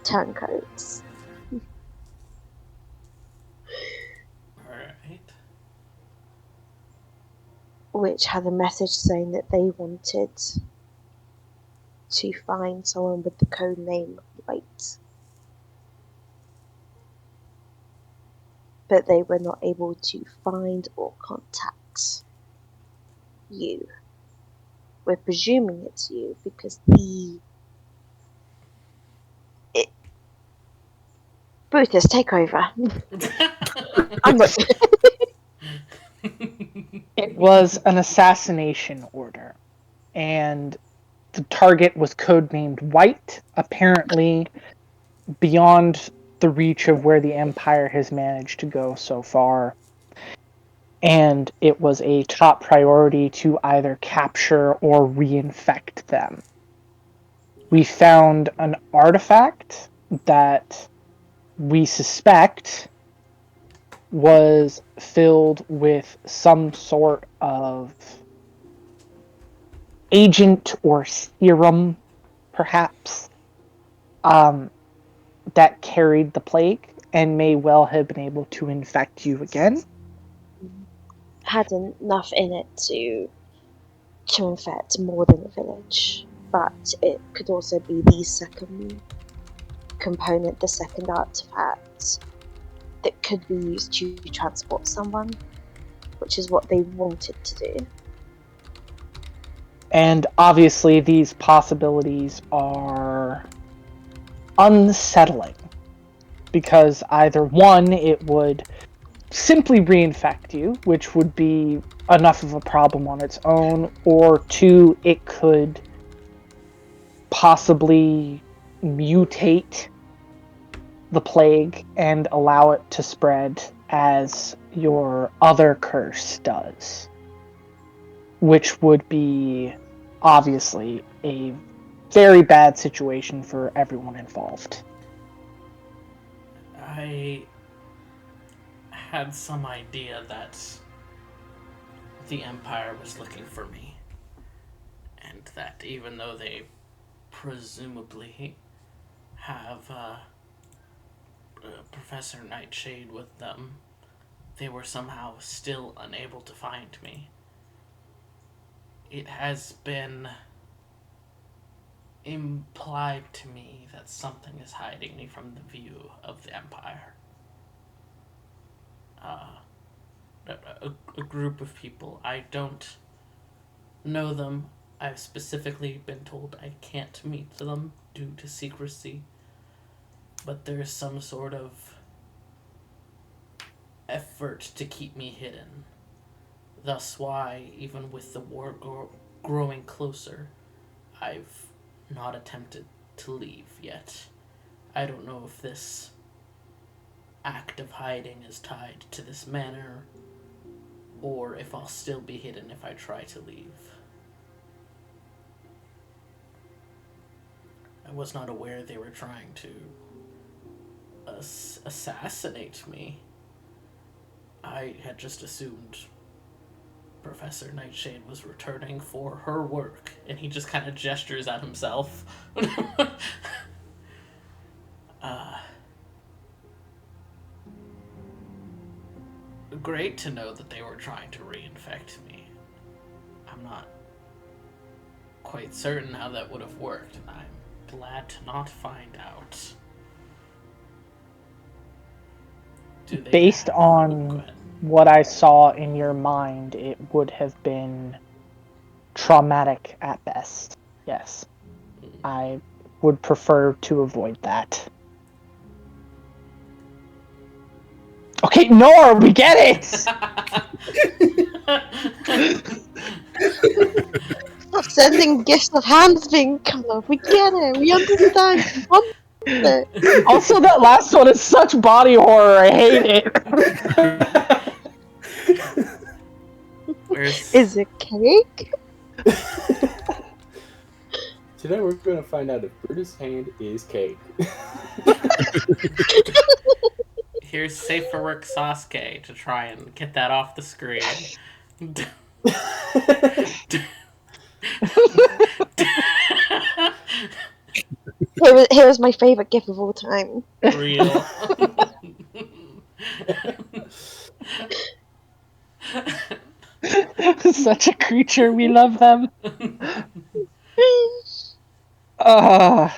turncoats. Alright. Which had a message saying that they wanted to find someone with the code name White. But they were not able to find or contact you. We're presuming it's you because Brutus, take over. I'm not. It was an assassination order, and the target was codenamed White, apparently beyond the reach of where the Empire has managed to go so far. And it was a top priority to either capture or reinfect them. We found an artifact that we suspect was filled with some sort of agent or serum, perhaps, that carried the plague and may well have been able to infect you again. Had enough in it to infect more than a village, but it could also be the second component, the second artifact that could be used to transport someone, which is what they wanted to do. And obviously, these possibilities are unsettling because either one, it would simply reinfect you, which would be enough of a problem on its own, or two, it could possibly mutate the plague and allow it to spread as your other curse does, which would be obviously a very bad situation for everyone involved. I had some idea that the Empire was looking for me, and that even though they presumably have Professor Nightshade with them, they were somehow still unable to find me. It has been implied to me that something is hiding me from the view of the Empire. A group of people. I don't know them. I've specifically been told I can't meet them due to secrecy. But there's some sort of effort to keep me hidden. Thus why, even with the war growing closer, I've not attempted to leave yet. I don't know if this act of hiding is tied to this manor, or if I'll still be hidden if I try to leave. I was not aware they were trying to assassinate me. I had just assumed Professor Nightshade was returning for her work, and he just kind of gestures at himself. Great to know that they were trying to reinfect me. I'm not quite certain how that would have worked, and I'm glad to not find out. Based on what I saw in your mind, it would have been traumatic at best. Yes. I would prefer to avoid that. Okay, Nor, we get it! Stop sending gifts of hands being cut off. We get it. We understand. You want it. Also, that last one is such body horror. I hate it. Is it cake? Today we're going to find out if Brutus' hand is cake. Here's safe for work Sasuke to try and get that off the screen. Here was my favorite gift of all time. Real. Such a creature, we love them. Well,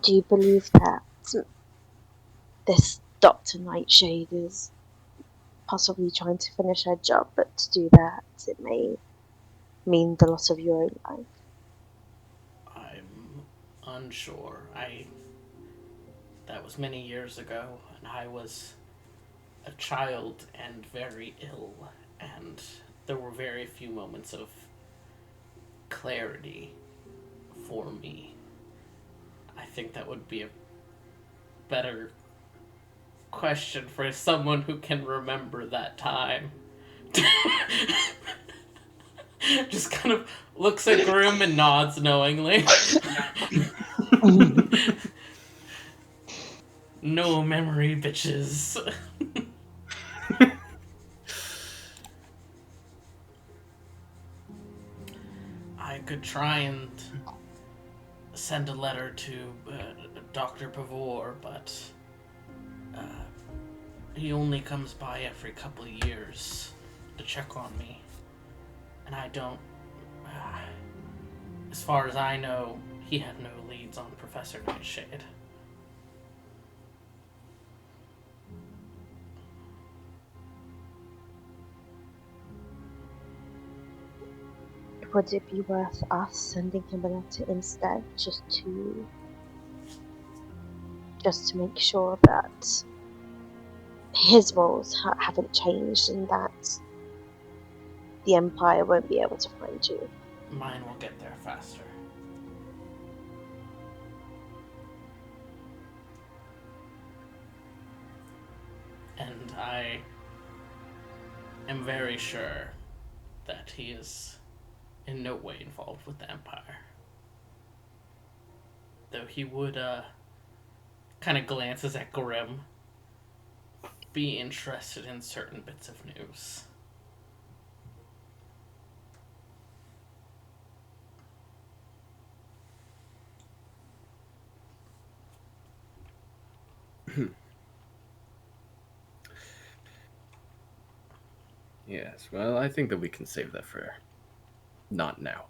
do you believe that this Dr. Nightshade is possibly trying to finish her job, but to do that, it may mean the loss of your own life? I'm unsure. That was many years ago, and I was a child and very ill, and there were very few moments of clarity for me. I think that would be a better question for someone who can remember that time. Just kind of looks at Grim and nods knowingly. No memory, bitches. I could try and send a letter to Dr. Pavor, but he only comes by every couple of years to check on me. And I don't. As far as I know, he had no leads on Professor Nightshade. Would it be worth us sending him a letter instead, just to make sure that his roles haven't changed and that the Empire won't be able to find you? Mine will get there faster. And I am very sure that he is in no way involved with the Empire. Though he would, kind of glances at Grim, be interested in certain bits of news. Yes, well, I think that we can save that for not now.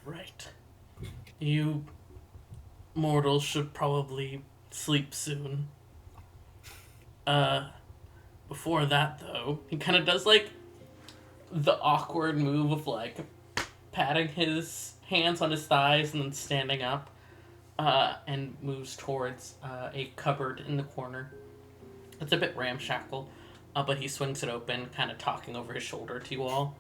Right. You mortals should probably sleep soon. Before that, though, he kind of does, like, the awkward move of, like, patting his hands on his thighs and then standing up, and moves towards a cupboard in the corner. It's a bit ramshackle, but he swings it open, kind of talking over his shoulder to you all.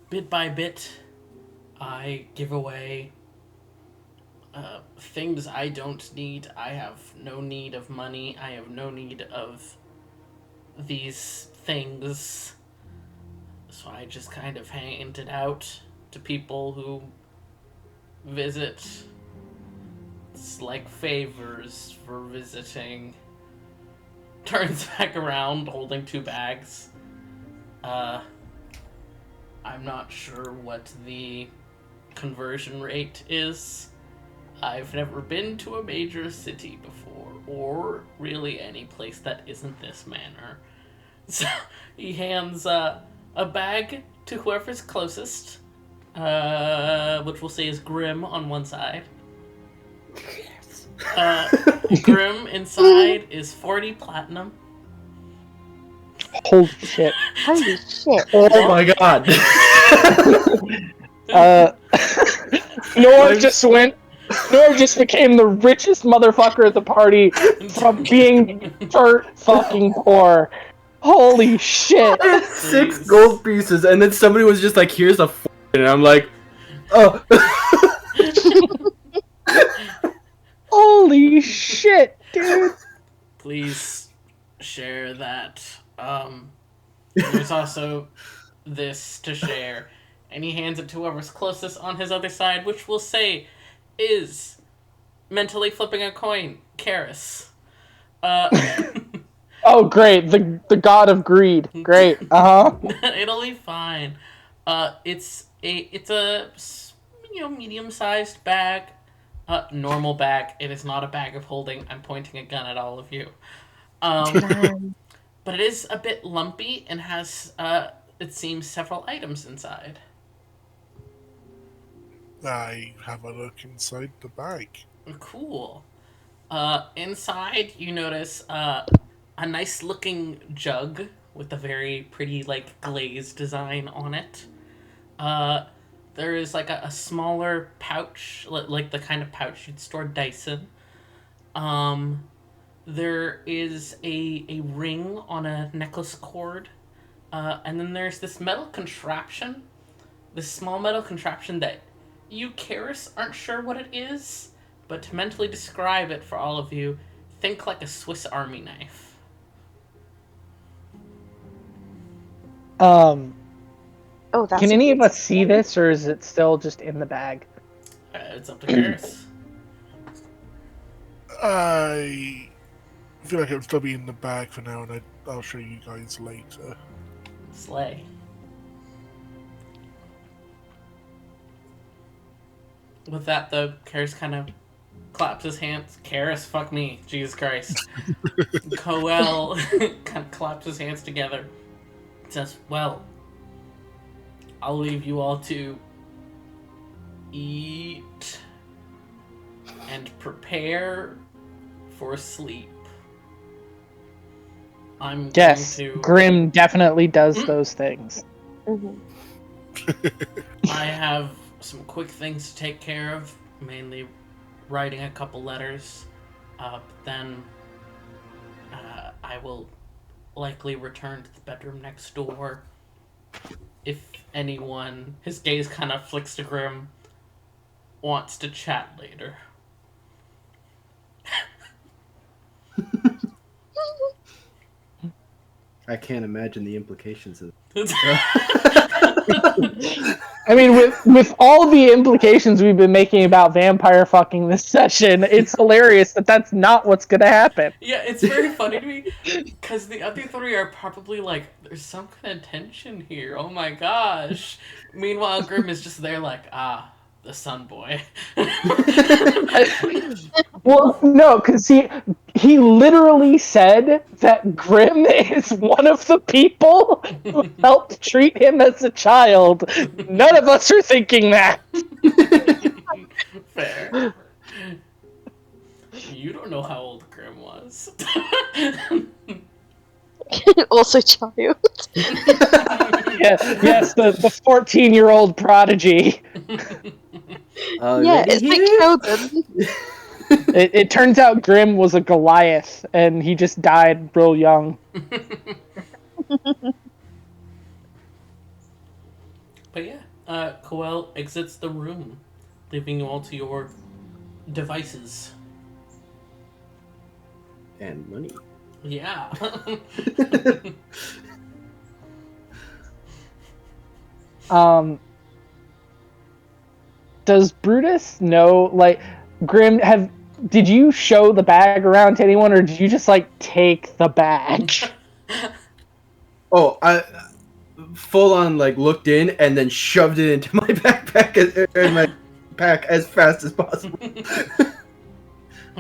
Bit by bit, I give away things I don't need. I have no need of money. I have no need of these things. So I just kind of hand it out to people who visit. It's like favors for visiting. Turns back around holding 2 bags. I'm not sure what the conversion rate is. I've never been to a major city before, or really any place that isn't this manor. So he hands a bag to whoever's closest, which we'll say is Grim on one side. Yes. Grim inside is 40 platinum. Holy shit. Holy shit! Oh my god. Nor just became the richest motherfucker at the party from being dirt fucking poor. Holy shit. I had 6 gold pieces, and then somebody was just like, here's a and I'm like, oh. Holy shit, dude. Please share that. There's also this to share. And he hands it to whoever's closest on his other side, which we'll say is mentally flipping a coin, Karis. Oh, great. The god of greed. Great. It'll be fine. It's a medium-sized bag. Normal bag. It is not a bag of holding. I'm pointing a gun at all of you. But it is a bit lumpy and has it seems, several items inside. I have a look inside the bag. Cool. Inside, you notice a nice looking jug with a very pretty, like, glazed design on it. Uh, there is, like, a smaller pouch, like the kind of pouch you'd store dice in. Um, there is a ring on a necklace cord. And then there's this metal contraption, this small metal contraption that you, Karis, aren't sure what it is, but to mentally describe it for all of you, think like a Swiss Army knife. Um, Oh, that's can a any of good us see sign. this, or is it still just in the bag? It's up to Karis. I feel like it'll still be in the bag for now, and I'll show you guys later. Slay. With that, though, Karis kind of claps his hands. Karis, fuck me. Jesus Christ. Coel kind of claps his hands together. Says, well, I'll leave you all to eat and prepare for sleep. I'm Yes, going to... Grim definitely does those things. Mhm. I have some quick things to take care of, mainly writing a couple letters. But then I will likely return to the bedroom next door. If anyone, his gaze kind of flicks to Grim, wants to chat later. I can't imagine the implications of I mean, with all the implications we've been making about vampire fucking this session, it's hilarious that that's not what's gonna happen. Yeah, it's very funny to me because the other three are probably like, there's some kind of tension here. Oh my gosh. Meanwhile, Grim is just there like, the sun boy. Well, no, because he literally said that Grim is one of the people who helped treat him as a child. None of us are thinking that. Fair. You don't know how old Grim was. Also, child. Yes, the 14-year-old prodigy. Yeah, it's like Kelden. It turns out Grim was a Goliath, and he just died real young. But yeah, Coel exits the room, leaving you all to your devices. and money. Yeah. Does Brutus know, like, Grim, did you show the bag around to anyone, or did you just, like, take the bag? Oh, I full on like looked in and then shoved it into my backpack in my pack as fast as possible.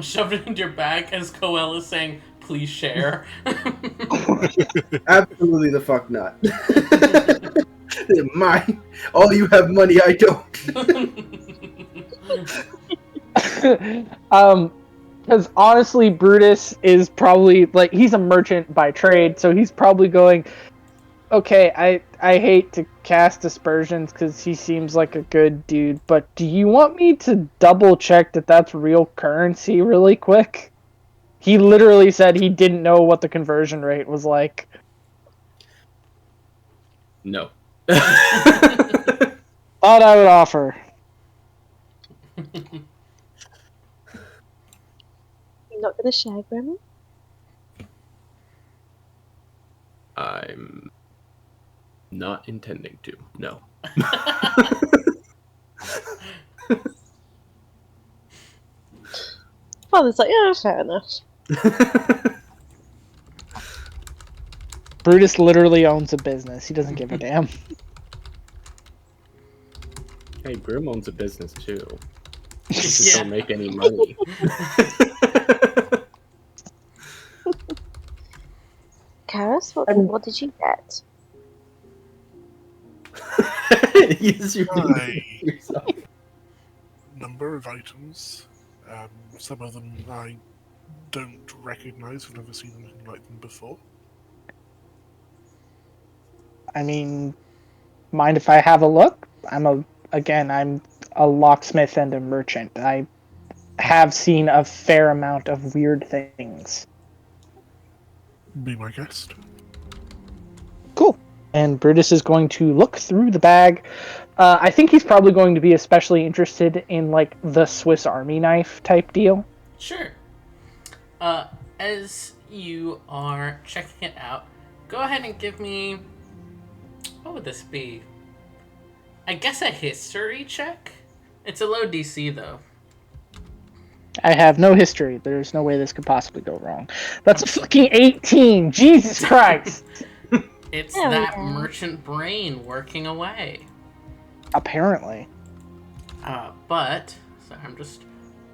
Shove it into your bag as Coel is saying, please share. Absolutely the fuck not. They're mine. All you have money, I don't. Because honestly, Brutus is probably, like, he's a merchant by trade, so he's probably going, okay, I hate to cast aspersions because he seems like a good dude, but do you want me to double check that that's real currency really quick? He literally said he didn't know what the conversion rate was like. No. Thought I would offer. You're not gonna share, Grim? I'm not intending to. No. Father's like, yeah, fair enough. Brutus literally owns a business. He doesn't give a damn. Hey, Grim owns a business too. He Yeah. just don't make any money. Karis, what did you get? Yes, you do Hi. yourself. Number of items. Some of them I don't recognize. I've never seen anything like them before. I mean, mind if I have a look? I'm a locksmith and a merchant. I have seen a fair amount of weird things. Be my guest. Cool. And Brutus is going to look through the bag. I think he's probably going to be especially interested in like the Swiss Army knife type deal. Sure. As you are checking it out, go ahead and give me. What would this be? I guess a history check? It's a low DC though. I have no history. There's no way this could possibly go wrong. That's a fucking 18. Jesus Christ. It's There we that go. merchant brain working away. Apparently. But, so I'm just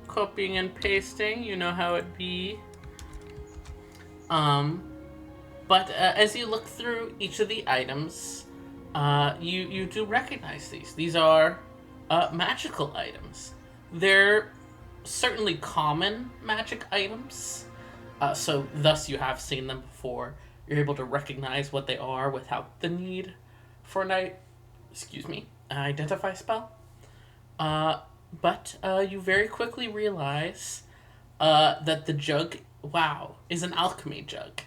copying and pasting, you know how it be. But as you look through each of the items, you do recognize these. These are magical items. They're certainly common magic items, so thus you have seen them before. You're able to recognize what they are without the need for an identify spell. But you very quickly realize that the jug, wow, is an alchemy jug.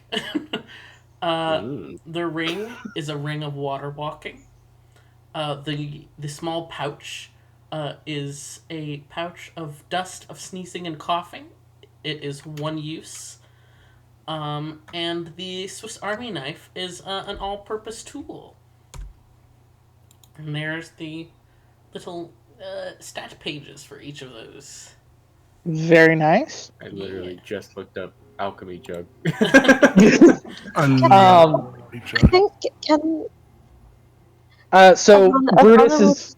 The ring is a ring of water walking. The small pouch is a pouch of dust of sneezing and coughing. It is one use. And the Swiss Army knife is an all-purpose tool. And there's the little stat pages for each of those. Very nice. I literally just looked up alchemy jug. I love I jug. think can So Ivana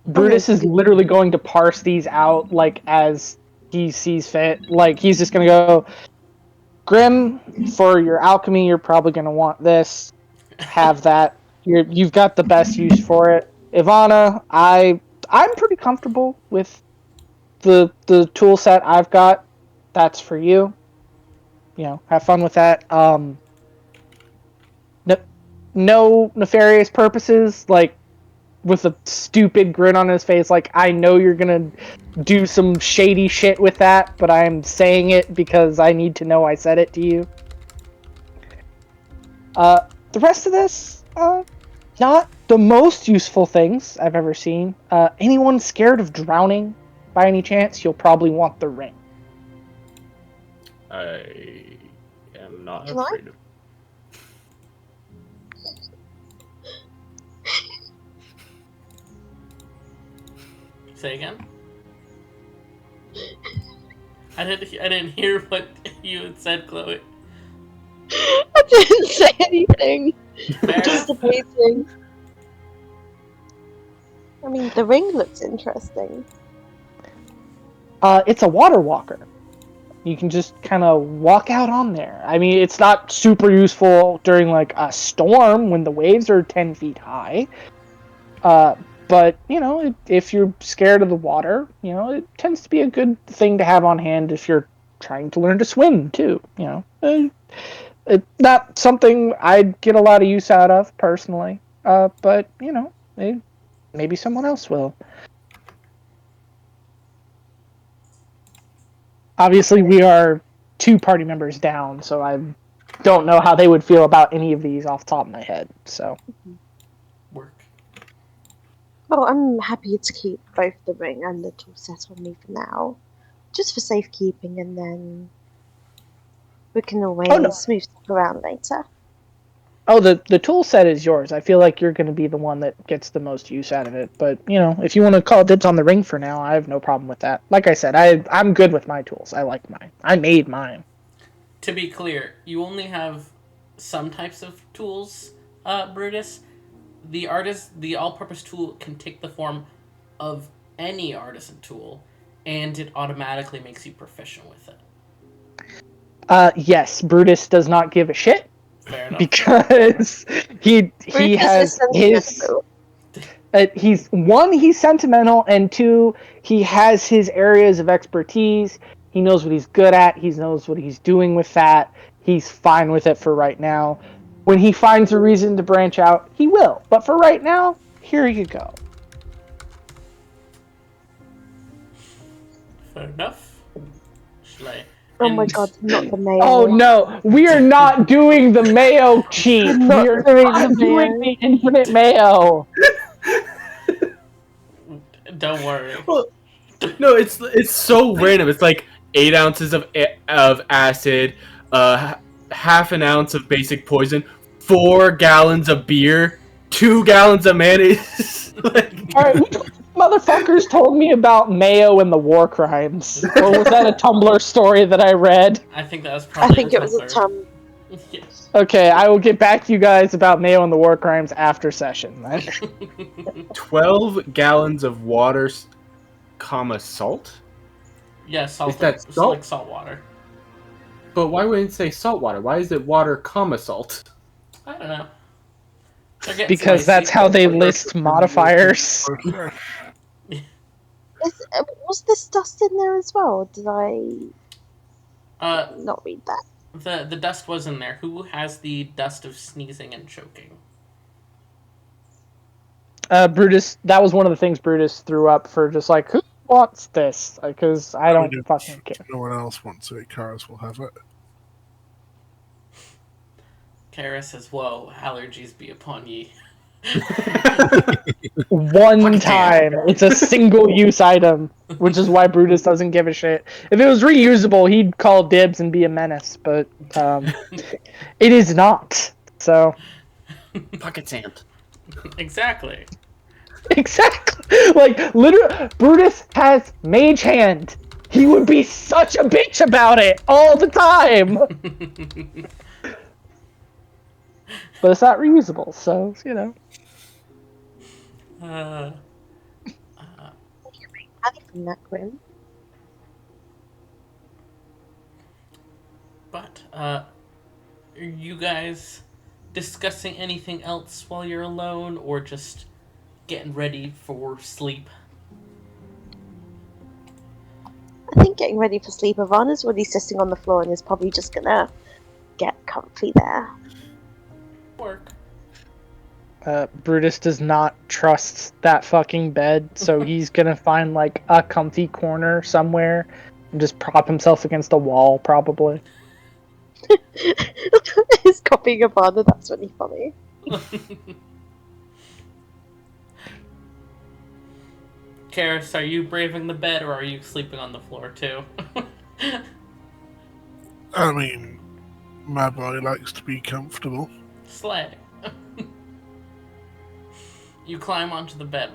Brutus is literally going to parse these out like as he sees fit. Like he's just gonna go, Grim, for your alchemy, you're probably gonna want this. Have that. You've got the best use for it. Ivana, I'm pretty comfortable with the tool set I've got. That's for you. You know, have fun with that. No nefarious purposes, like with a stupid grin on his face, like I know you're gonna do some shady shit with that, but I'm saying it because I need to know I said it to you. The rest of this, not the most useful things I've ever seen. Anyone scared of drowning by any chance, you'll probably want the ring. I am not Can I? afraid of. Say again? I didn't hear what you had said, Chloe. I didn't say anything. Fair Just enough. debating. I mean, the ring looks interesting. It's a water walker. You can just kind of walk out on there. I mean, it's not super useful during like a storm when the waves are 10 feet high. But, you know, if you're scared of the water, you know, it tends to be a good thing to have on hand if you're trying to learn to swim, too. You know, it's not something I'd get a lot of use out of, personally. But, you know, maybe someone else will. Obviously, we are 2 party members down, so I don't know how they would feel about any of these off the top of my head, so... Work. Well, I'm happy to keep both the ring and the tool set on me for now. Just for safekeeping, and then we can always no. move stuff around later. Oh, the tool set is yours. I feel like you're going to be the one that gets the most use out of it. But, you know, if you want to call dibs on the ring for now, I have no problem with that. Like I said, I'm good with my tools. I like mine. I made mine. To be clear, you only have some types of tools, Brutus. The all-purpose tool can take the form of any artisan tool, and it automatically makes you proficient with it. Yes, Brutus does not give a shit. Fair enough. Because he Brutus has is his... sentimental. He's sentimental, and two, he has his areas of expertise. He knows what he's good at. He knows what he's doing with that. He's fine with it for right now. When he finds a reason to branch out, he will. But for right now, here you go. Fair enough. Shall I Oh my end? god, not the mayo. Oh no, we are not doing the mayo cheat. We're not We are doing not the doing mayo. the infinite mayo. Don't worry. Well, no, it's so random. It's like 8 ounces of acid, half an ounce of basic poison, 4 gallons of beer, 2 gallons of mayonnaise. Like, All right, which motherfuckers told me about mayo and the war crimes? Or was that a Tumblr story that I read? I think that was I probably think it was a Tumblr. Yes. Okay, I will get back to you guys about mayo and the war crimes after session. 12 gallons of water, comma salt. Yeah, salt. Is that It's salt? like salt water. But why wouldn't it say salt water? Why is it water, comma salt? I don't know. They're getting Because spicy. that's how they list modifiers. Was this dust in there as well? Or did I not read that? The dust was in there. Who has the dust of sneezing and choking? Brutus, that was one of the things Brutus threw up for just like, who wants this? Because I don't fucking care. If no one else wants it, Karis will have it. Kara says, "Whoa, allergies be upon ye." One time. It's a single-use item, which is why Brutus doesn't give a shit. If it was reusable, he'd call dibs and be a menace, but it is not. So Pocket sand. Exactly. exactly, like literally, Brutus has mage hand. He would be such a bitch about it all the time. But it's not reusable, so you know. Honey from that grim. But are you guys discussing anything else while you're alone, or just getting ready for sleep? I think getting ready for sleep. Ivana's already sitting on the floor and is probably just gonna get comfy there. Work. Brutus does not trust that fucking bed, so he's gonna find like a comfy corner somewhere and just prop himself against a wall, probably. He's copying Ivana. That's really funny. Karis, are you braving the bed, or are you sleeping on the floor too? I mean, my boy likes to be comfortable. Slay. You climb onto the bed.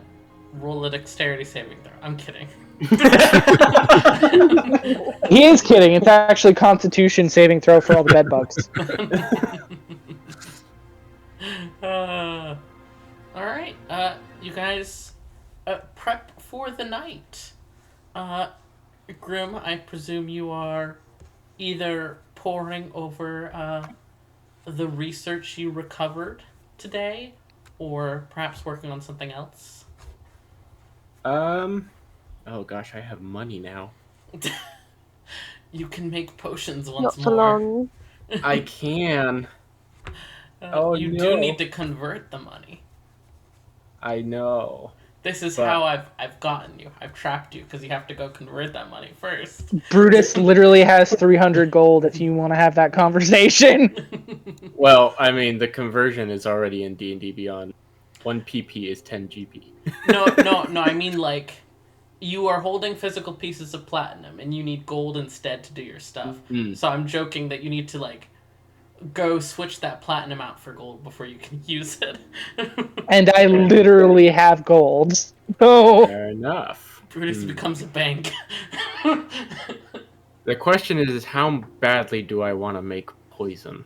Roll a dexterity saving throw. I'm kidding. He is kidding. It's actually Constitution saving throw for all the bed bugs. All right. You guys prep for the night. Grim, I presume you are either poring over the research you recovered today, or perhaps working on something else. Oh gosh, I have money now. You can make potions once Not for more. long. I can. You no. do need to convert the money. I know. This is But- how I've gotten you. I've trapped you because you have to go convert that money first. Brutus literally has 300 gold if you want to have that conversation. Well, I mean, the conversion is already in D&D Beyond. 1 PP is 10 GP. No. I mean, like, you are holding physical pieces of platinum, and you need gold instead to do your stuff. Mm. So I'm joking that you need to, like, go switch that platinum out for gold before you can use it. And I literally have gold. Oh. Fair enough. Brutus becomes a bank. The question is how badly do I want to make poison?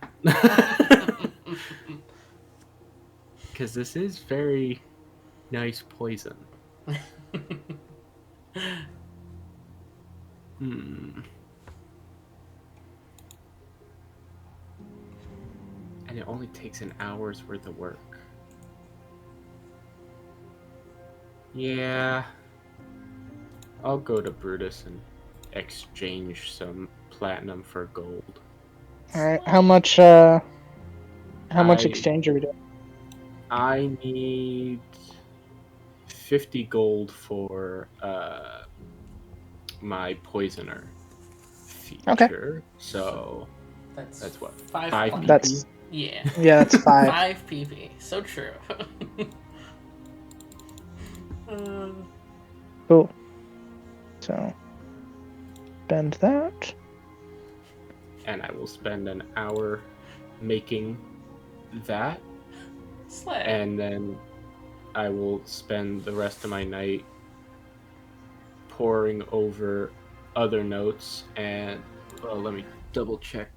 Because this is very nice poison. And it only takes an hour's worth of work. Yeah. I'll go to Brutus and exchange some platinum for gold. All right. How much I exchange are we doing? I need 50 gold for my poisoner Okay. feature. So that's what? 5 points. That's Yeah. yeah, that's 5. 5 PP. So true. uh, Cool. So spend that. And I will spend an hour making that, slay. and then I will spend the rest of my night poring over other notes. And let me double check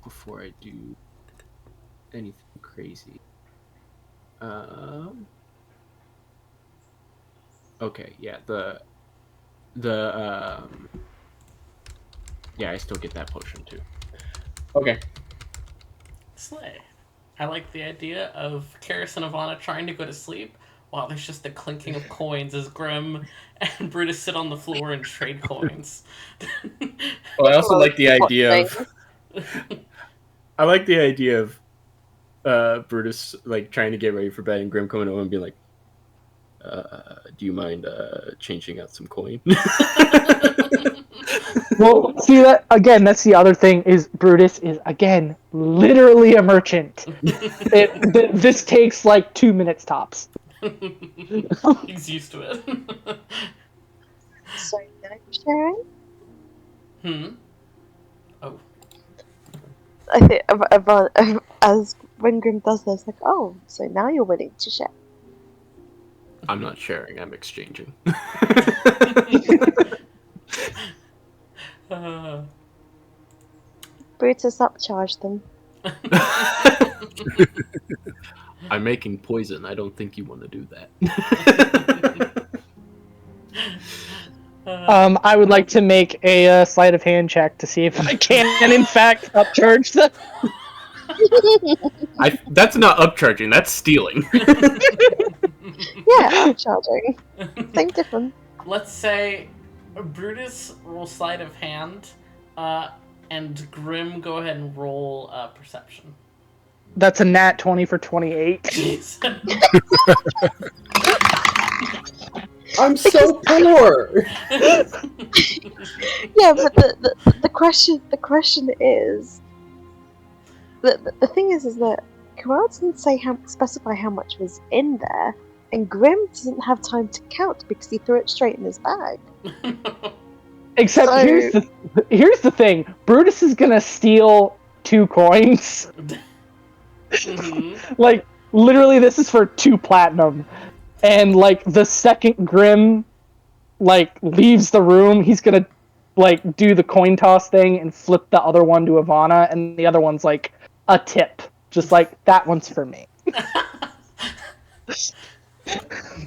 before I do anything crazy. Okay, yeah, yeah, I still get that potion too. Okay. Slay. I like the idea of Karis and Ivana trying to go to sleep while there's just the clinking of coins as Grim and Brutus sit on the floor and trade coins. Well, I also like the idea thing. of I like the idea of Brutus like trying to get ready for bed and Grim coming over and being like, do you mind changing out some coin? Well, see that again. That's the other thing. Is Brutus is again literally a merchant. This takes like 2 minutes tops. He's used to it. So now you're sharing? Oh. I think as when Grim does this, like, oh, so now you're willing to share. I'm not sharing, I'm exchanging. Brutus upcharged them. I'm making poison. I don't think you want to do that. I would like to make a sleight of hand check to see if I can, in fact, upcharge them. That's not upcharging. That's stealing. Yeah, upcharging. Same difference. Let's say Brutus roll sleight of hand, and Grim go ahead and roll perception. That's a nat 20 for 28. Jeez. I'm so poor. Yeah, but the question is the thing is that Corral didn't specify how much was in there, and Grim didn't have time to count because he threw it straight in his bag. Except So- here's the thing. Brutus is gonna steal 2 coins. Mhm. Like, literally, this is for 2 platinum. And, like, the second Grim, like, leaves the room, he's gonna, like, do the coin toss thing and flip the other one to Ivana, and the other one's, like, a tip. Just like, that one's for me.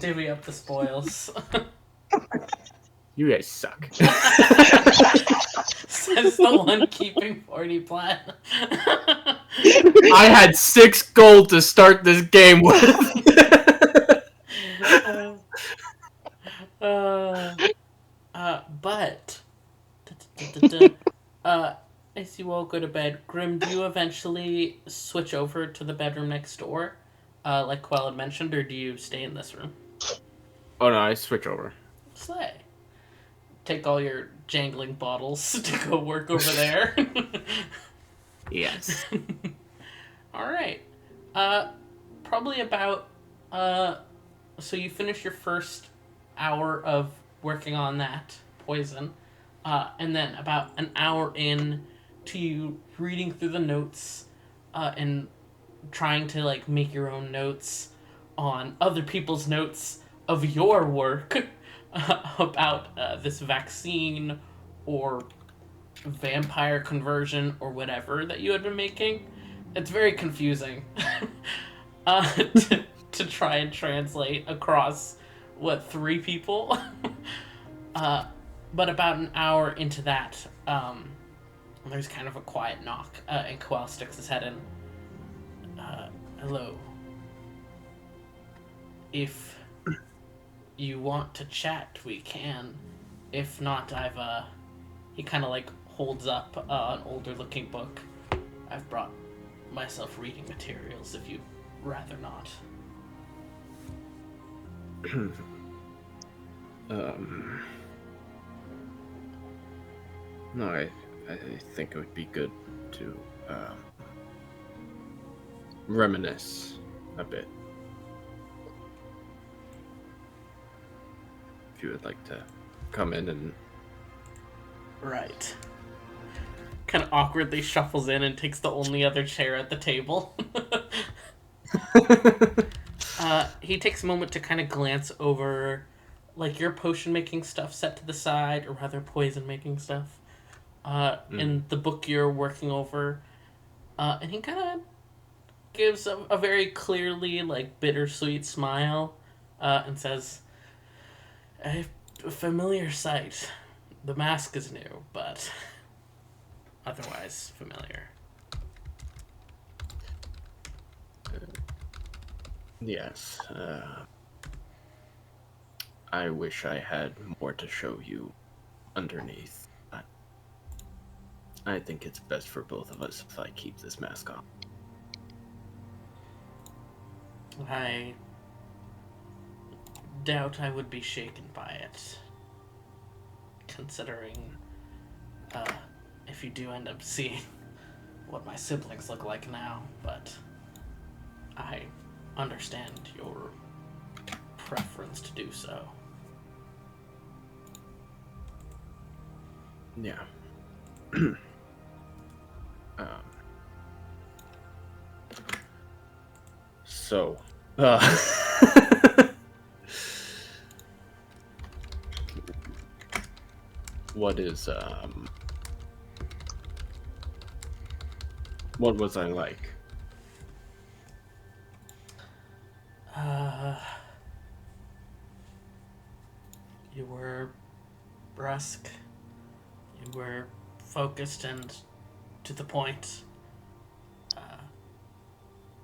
Divvy up the spoils. You guys suck. Says the one keeping 40 plat. I had 6 gold to start this game with. But as you all go to bed, Grim, do you eventually switch over to the bedroom next door, like Quell had mentioned, or do you stay in this room? Oh no, I switch over. Slay. Take all your jangling bottles to go work over there. Yes. All right. Probably about so you finish your first hour of working on that poison, and then about an hour in to you reading through the notes, and trying to like make your own notes on other people's notes of your work about this vaccine or vampire conversion or whatever that you had been making. It's very confusing to try and translate across, 3 people? But about an hour into that, there's kind of a quiet knock, and Koal sticks his head in. Hello. If you want to chat, we can. If not, he kind of like holds up an older looking book. I've brought myself reading materials if you'd rather not. No, I think it would be good to reminisce a bit. If you would like to come in and... Right. Kind of awkwardly shuffles in and takes the only other chair at the table. He takes a moment to kind of glance over, like, your potion making stuff set to the side, or rather poison making stuff, in the book you're working over. And he kind of gives a very clearly, like, bittersweet smile, and says, a familiar sight. The mask is new, but otherwise familiar. Yes. I wish I had more to show you underneath. I think it's best for both of us if I keep this mask on. I doubt I would be shaken by it, considering if you do end up seeing what my siblings look like now, but I understand your preference to do so. Yeah. So, what is, what was I like? You were brusque, you were focused and to the point.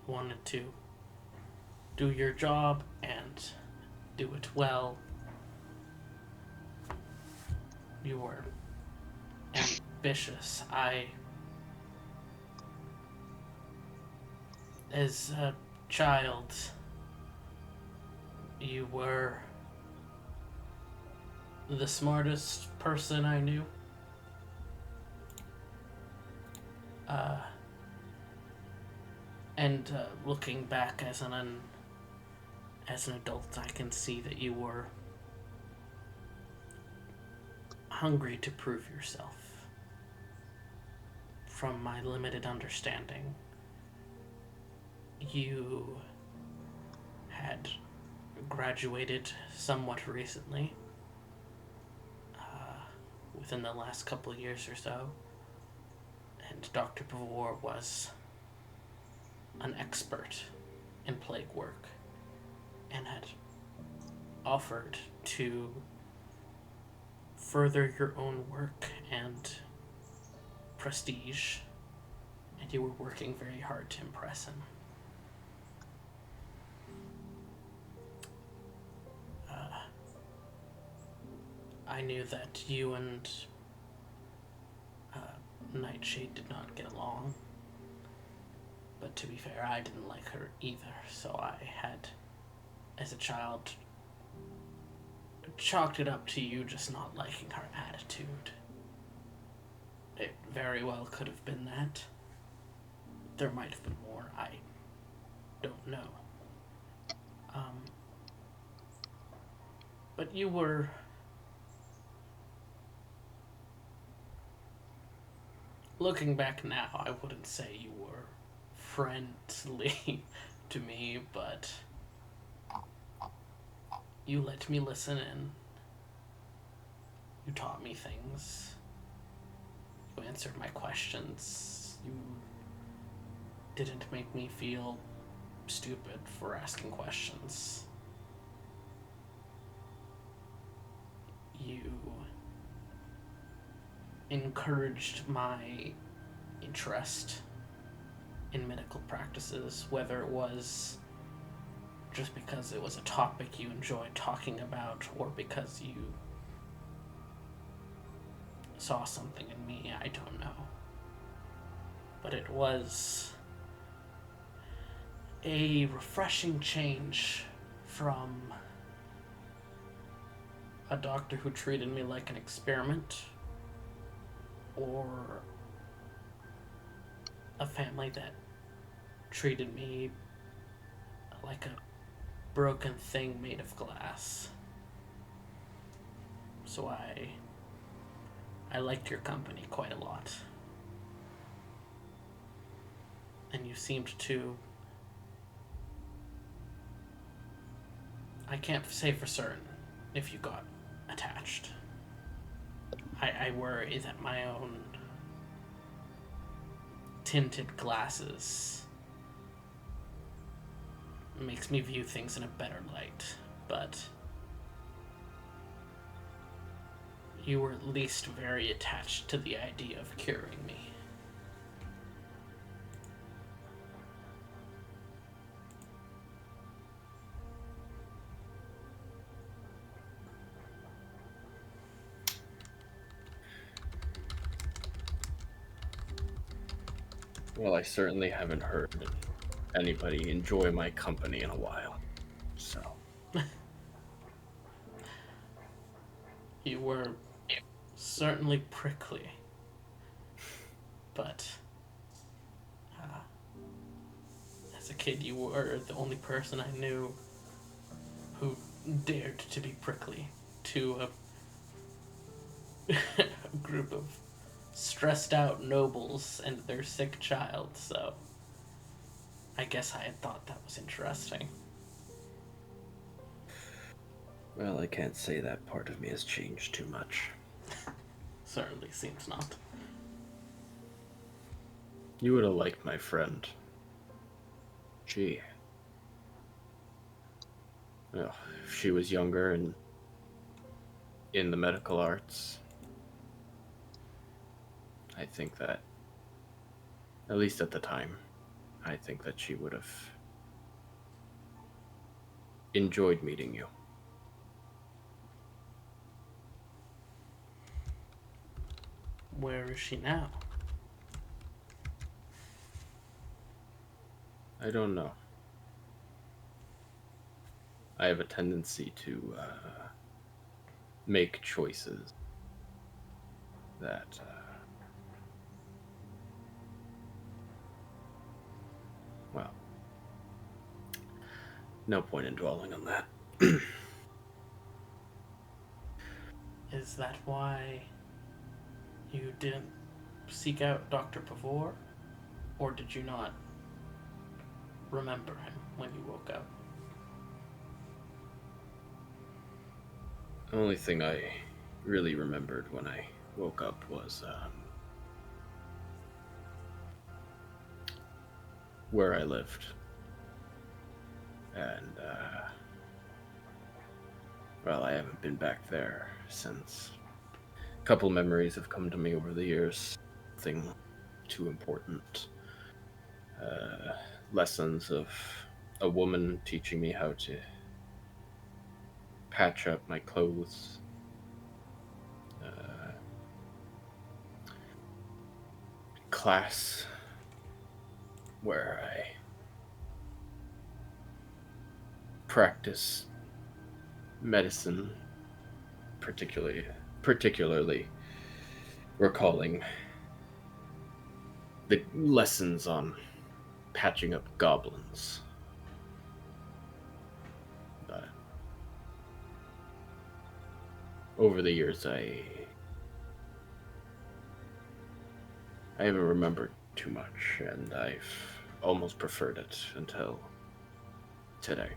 Wanted to do your job and do it well. You were ambitious. As a child, you were the smartest person I knew. And looking back as an adult, I can see that you were hungry to prove yourself. From my limited understanding, you had graduated somewhat recently, within the last couple of years or so, and Dr. Pavor was an expert in plague work and had offered to further your own work and prestige, and you were working very hard to impress him. I knew that you and Nightshade did not get along. But to be fair, I didn't like her either, so I had, as a child, chalked it up to you just not liking her attitude. It very well could have been that. There might have been more, I don't know. But you were... Looking back now, I wouldn't say you were friendly to me, but you let me listen in. You taught me things. You answered my questions. You didn't make me feel stupid for asking questions. You encouraged my interest in medical practices, whether it was just because it was a topic you enjoyed talking about, or because you saw something in me, I don't know. But it was a refreshing change from a doctor who treated me like an experiment, or a family that treated me like a broken thing made of glass. So I liked your company quite a lot. And you seemed to... I can't say for certain if you got attached. I worry that my own tinted glasses makes me view things in a better light, but you were at least very attached to the idea of curing me. Well, I certainly haven't heard anybody enjoy my company in a while, so... You were certainly prickly, but as a kid you were the only person I knew who dared to be prickly to a group of stressed out nobles and their sick child, so I guess I had thought that was interesting. Well, I can't say that part of me has changed too much. Certainly seems not. You would have liked my friend. She... Well, if she was younger and in the medical arts, I think that, at least at the time, I think that she would have enjoyed meeting you. Where is she now? I don't know. I have a tendency to make choices that well, no point in dwelling on that. Is that why you didn't seek out Dr. Pavor? Or did you not remember him when you woke up? The only thing I really remembered when I woke up was where I lived. And, well, I haven't been back there since. A couple memories have come to me over the years. Nothing too important. Lessons of a woman teaching me how to patch up my clothes. Class where I practice medicine, particularly recalling the lessons on patching up goblins. But over the years, I haven't remembered too much, and I've almost preferred it until today.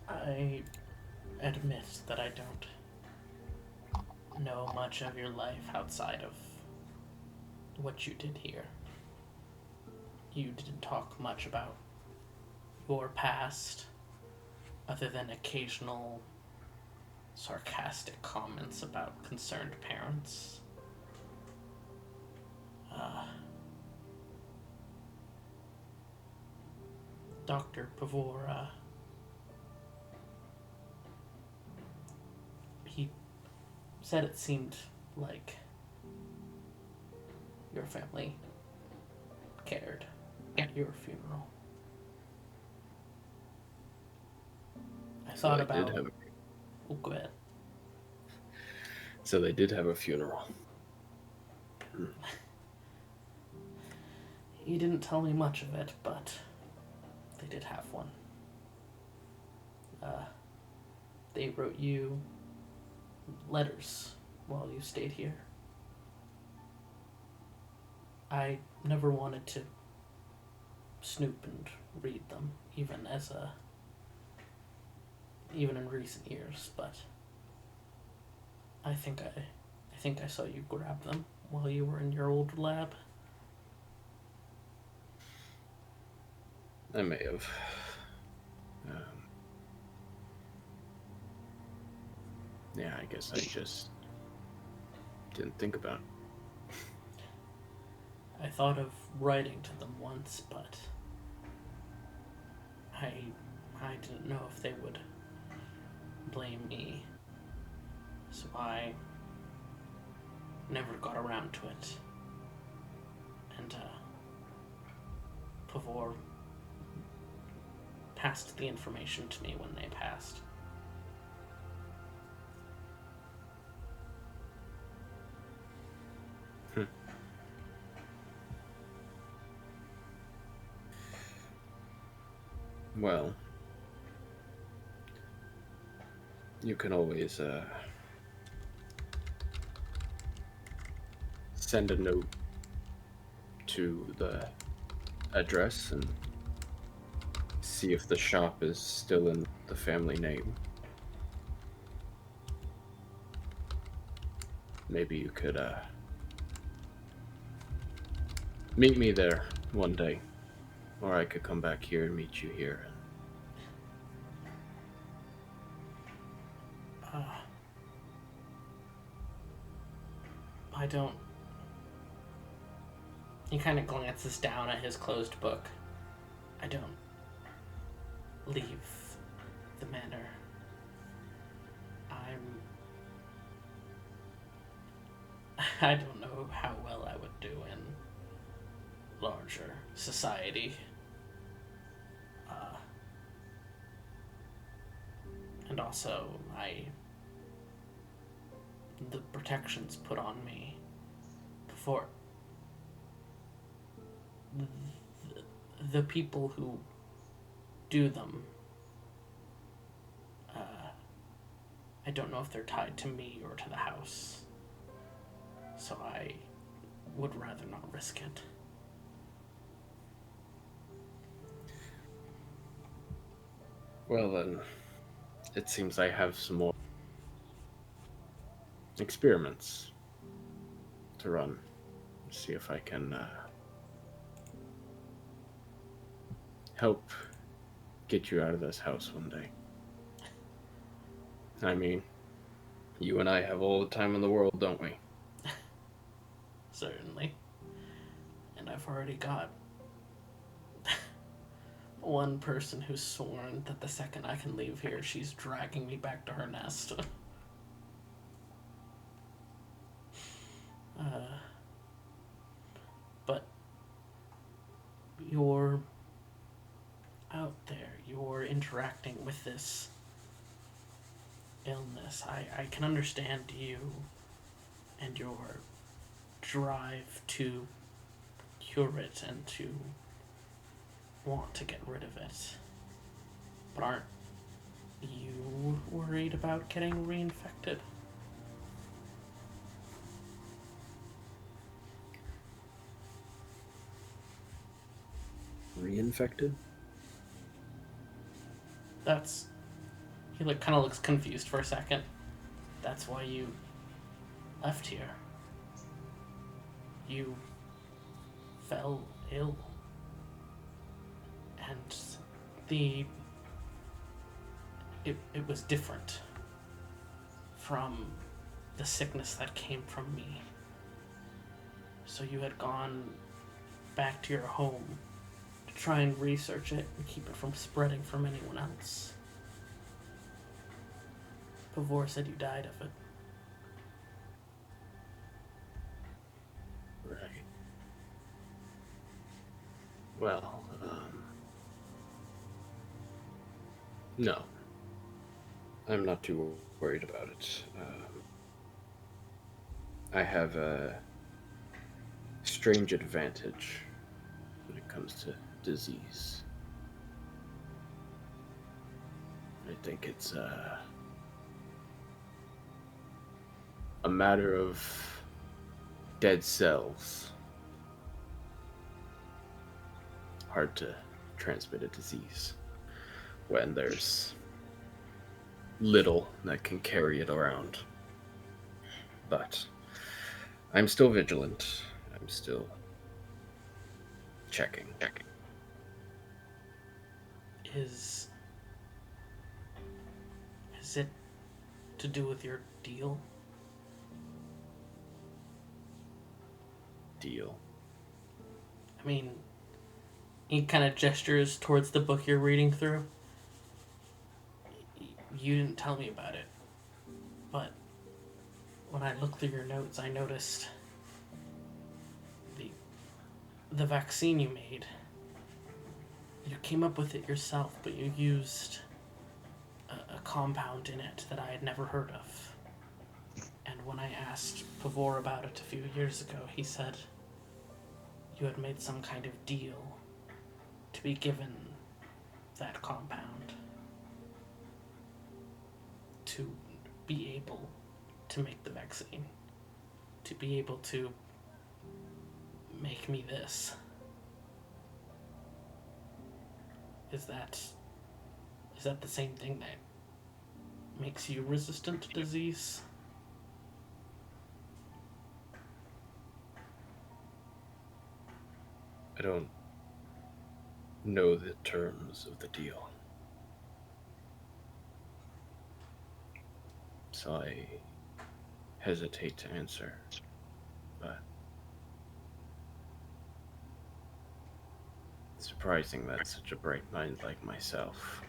I admit that I don't know much of your life outside of what you did here. You didn't talk much about your past, other than occasional sarcastic comments about concerned parents. Dr. Pavor, he said it seemed like your family cared at your funeral. I So thought they about. did have. Oh, go ahead. So they did have a funeral. He didn't tell me much of it, but they did have one. They wrote you letters while you stayed here. I never wanted to snoop and read them, even in recent years, but I think I saw you grab them while you were in your old lab. I may have. Yeah, I guess I just didn't think about it. I thought of writing to them once, but I didn't know if they would blame me, so I never got around to it. And Pavor passed the information to me when they passed. Well, you can always send a note to the address and see if the shop is still in the family name. Maybe you could meet me there one day, or I could come back here and meet you here. I don't. He kind of glances down at his closed book. I don't leave the manor. I don't know how well I would do in larger society. And also, the protections put on me before the people who do them, I don't know if they're tied to me or to the house, so I would rather not risk it. Well then, it seems I have some more experiments to run. See if I can help get you out of this house one day. I mean, you and I have all the time in the world, don't we? Certainly. And I've already got one person who's sworn that the second I can leave here, she's dragging me back to her nest. But you're out there, you're interacting with this illness. I can understand you and your drive to cure it and to want to get rid of it. But aren't you worried about getting reinfected? Reinfected? He kind of looks confused for a second. That's why you left here. You fell ill. And it was different from the sickness that came from me. So you had gone back to your home to try and research it and keep it from spreading from anyone else. Pavor said you died of it. Right. Well, no. I'm not too worried about it. I have a strange advantage when it comes to disease. I think it's a matter of dead cells. Hard to transmit a disease when there's little that can carry it around. But I'm still vigilant. I'm still checking. Is it to do with your deal? Deal. I mean, he kind of gestures towards the book you're reading through. You didn't tell me about it, but when I looked through your notes, I noticed the vaccine you made. You came up with it yourself, but you used a compound in it that I had never heard of. And when I asked Pavor about it a few years ago, he said you had made some kind of deal to be given that compound to be able to make the vaccine, to be able to make me this. Is that the same thing that makes you resistant to disease? I don't know the terms of the deal. So I hesitate to answer. But it's surprising that such a bright mind like myself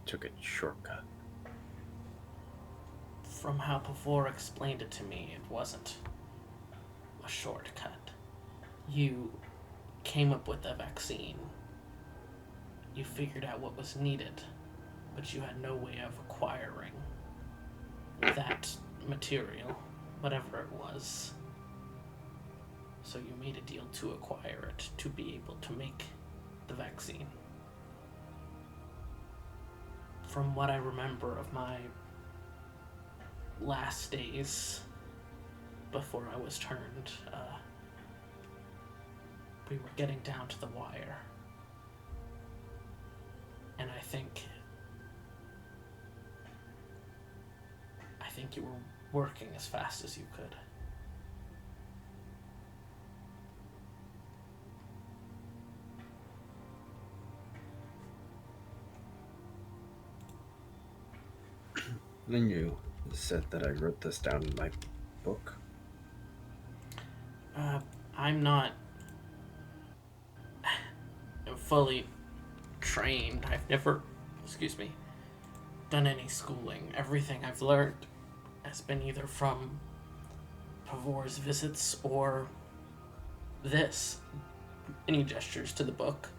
took a shortcut. From how Pavor explained it to me, it wasn't a shortcut. You came up with a vaccine. You figured out what was needed, but you had no way of acquiring that material, whatever it was. So you made a deal to acquire it, to be able to make the vaccine. From what I remember of my last days before I was turned, we were getting down to the wire. And I think you were working as fast as you could. And you said that I wrote this down in my book. I'm not fully trained. I've never, done any schooling. Everything I've learned has been either from Pavor's visits or this. And he gestures to the book.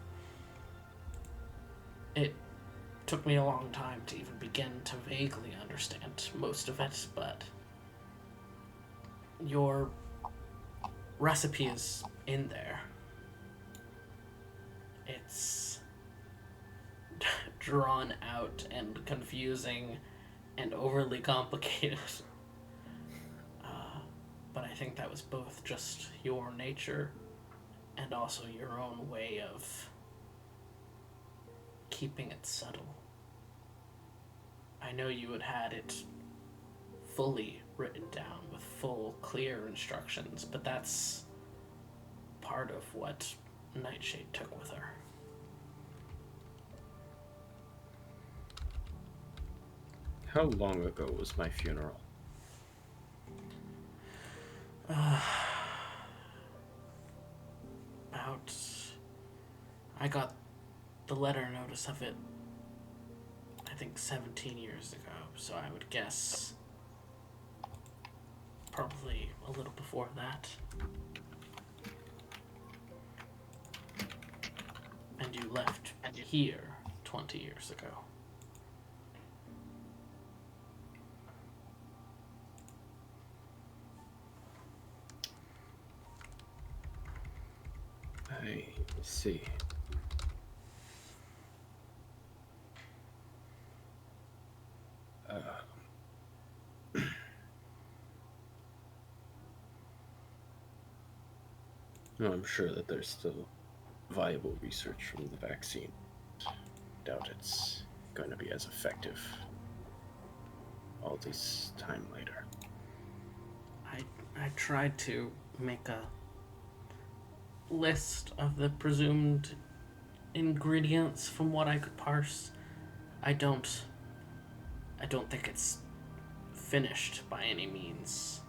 It took me a long time to even begin to vaguely understand most of it, but your recipe is in there. It's drawn out and confusing and overly complicated. But I think that was both just your nature and also your own way of keeping it subtle. I know you had it fully written down with full, clear instructions, but that's part of what Nightshade took with her. How long ago was my funeral? I got the letter notice of it, I think 17 years ago, so I would guess probably a little before that. And you left here 20 years ago. I see. No, I'm sure that there's still viable research from the vaccine. Doubt it's going to be as effective all this time later. I tried to make a list of the presumed ingredients from what I could parse. I don't think it's finished by any means.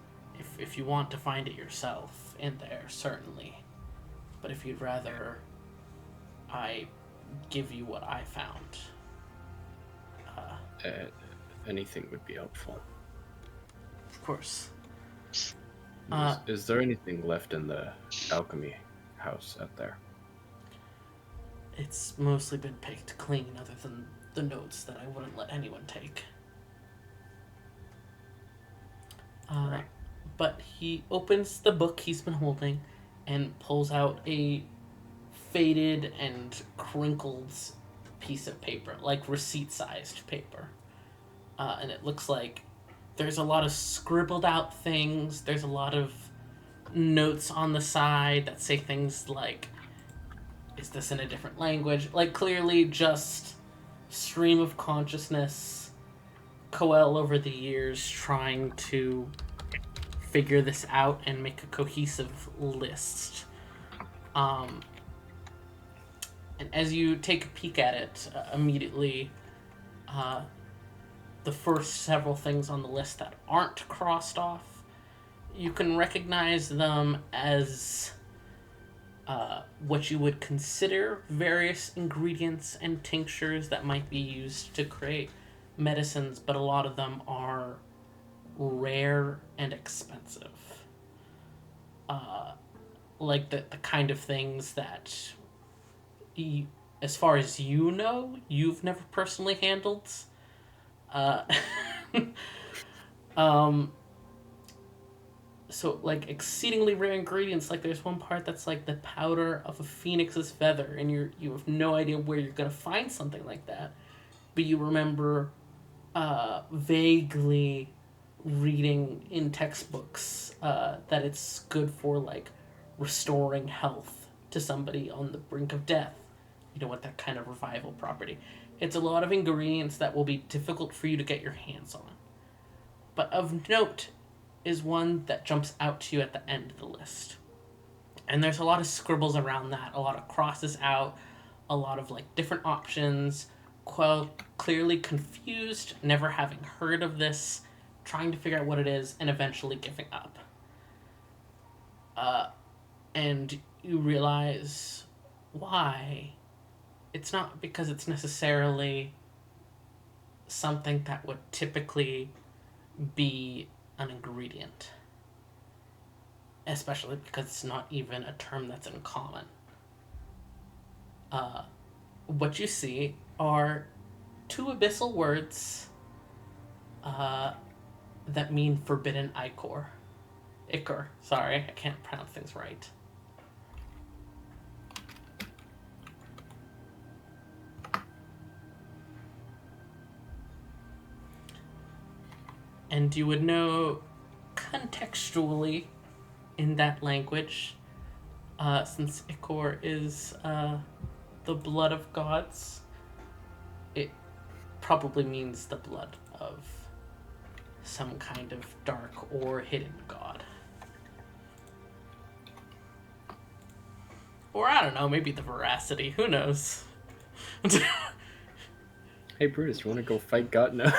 If you want to find it yourself in there, certainly. But if you'd rather I give you what I found. Anything would be helpful. Of course. Is there anything left in the alchemy house out there? It's mostly been picked clean, other than the notes that I wouldn't let anyone take. Right. But he opens the book he's been holding and pulls out a faded and crinkled piece of paper, like receipt-sized paper. And it looks like there's a lot of scribbled out things. There's a lot of notes on the side that say things like, is this in a different language? Like, clearly just stream of consciousness, Coel over the years trying to figure this out and make a cohesive list. And as you take a peek at it, immediately, the first several things on the list that aren't crossed off, you can recognize them as what you would consider various ingredients and tinctures that might be used to create medicines, but a lot of them are rare and expensive. Like the kind of things that, as far as you know, you've never personally handled. So, like, exceedingly rare ingredients, like there's one part that's like the powder of a phoenix's feather, and you have no idea where you're gonna find something like that, but you remember vaguely reading in textbooks that it's good for, like, restoring health to somebody on the brink of death, you know, with that kind of revival property. It's a lot of ingredients that will be difficult for you to get your hands on. But of note is one that jumps out to you at the end of the list. And there's a lot of scribbles around that, a lot of crosses out, a lot of, like, different options. Quell clearly confused, never having heard of this, trying to figure out what it is, and eventually giving up. And you realize why. It's not because it's necessarily something that would typically be an ingredient. Especially because it's not even a term that's in common. What you see are two abyssal words that mean forbidden ichor. Ichor. Sorry, I can't pronounce things right. And you would know contextually in that language, since ichor is the blood of gods, it probably means the blood of some kind of dark or hidden god. Or I don't know, maybe the veracity, who knows? Hey Brutus, you want to go fight God? No.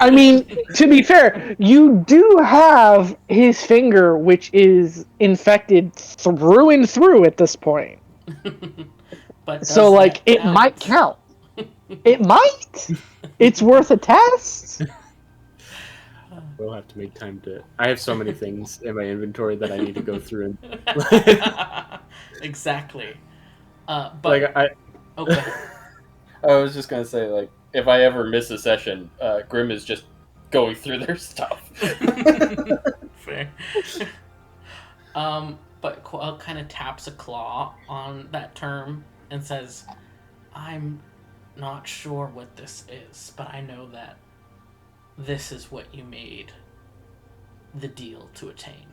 I mean, to be fair, you do have his finger, which is infected through and through at this point. But So, does like, that it might count? count. It might. It's worth a test. We'll have to make time to. I have so many things in my inventory that I need to go through and. Exactly. But Like I. oh, go ahead. I was just gonna say, like, if I ever miss a session, Grim is just going through their stuff. Fair. But Quell kind of taps a claw on that term and says, I'm not sure what this is, but I know that this is what you made the deal to attain.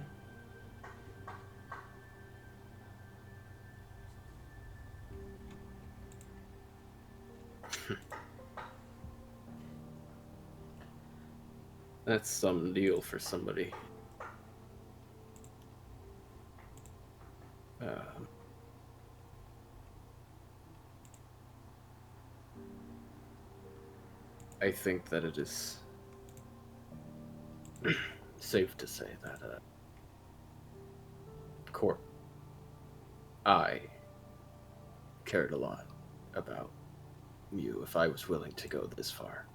That's some deal for somebody. I think that it is safe to say that I cared a lot about you if I was willing to go this far.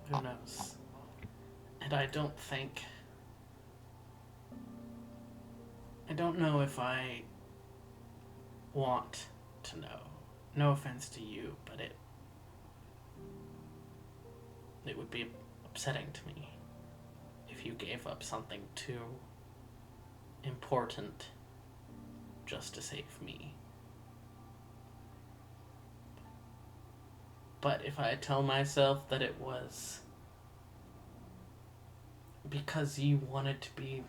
Who knows? And I don't know if I want to know. No offense to you, but it would be upsetting to me if you gave up something too important just to save me. But if I tell myself that it was because you wanted to be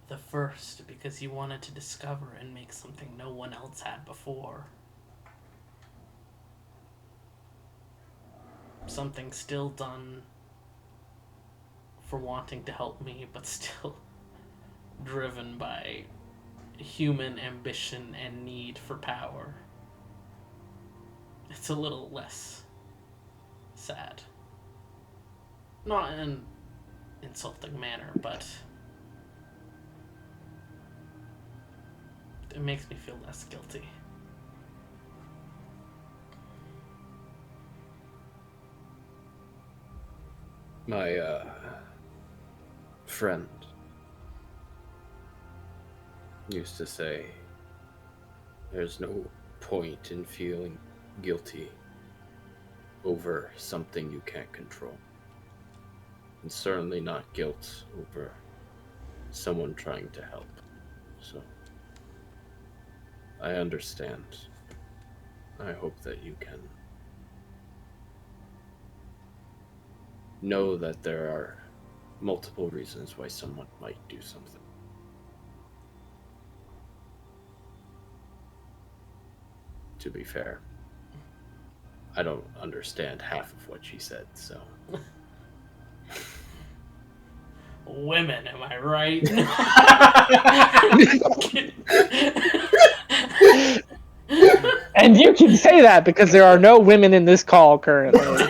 the first, because you wanted to discover and make something no one else had before, something still done for wanting to help me, but still driven by human ambition and need for power, it's a little less sad. Not in an insulting manner, but it makes me feel less guilty. My friend used to say, there's no point in feeling guilty over something you can't control. And certainly not guilt over someone trying to help. So, I understand. I hope that you can know that there are multiple reasons why someone might do something. To be fair, I don't understand half of what she said, so. Women, am I right? And you can say that because there are no women in this call currently.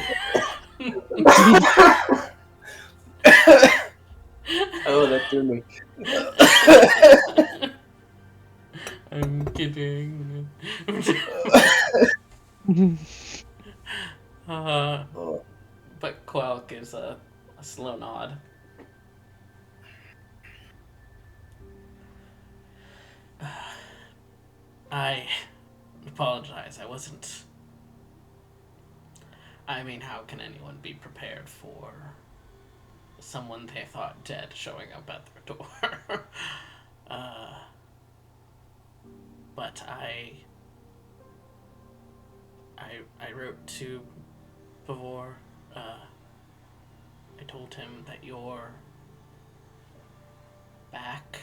Oh, that threw me. I'm kidding. But Quell gives a slow nod. I apologize. I wasn't. I mean, how can anyone be prepared for someone they thought dead showing up at their door? But I wrote to Pavor. I told him that you're back.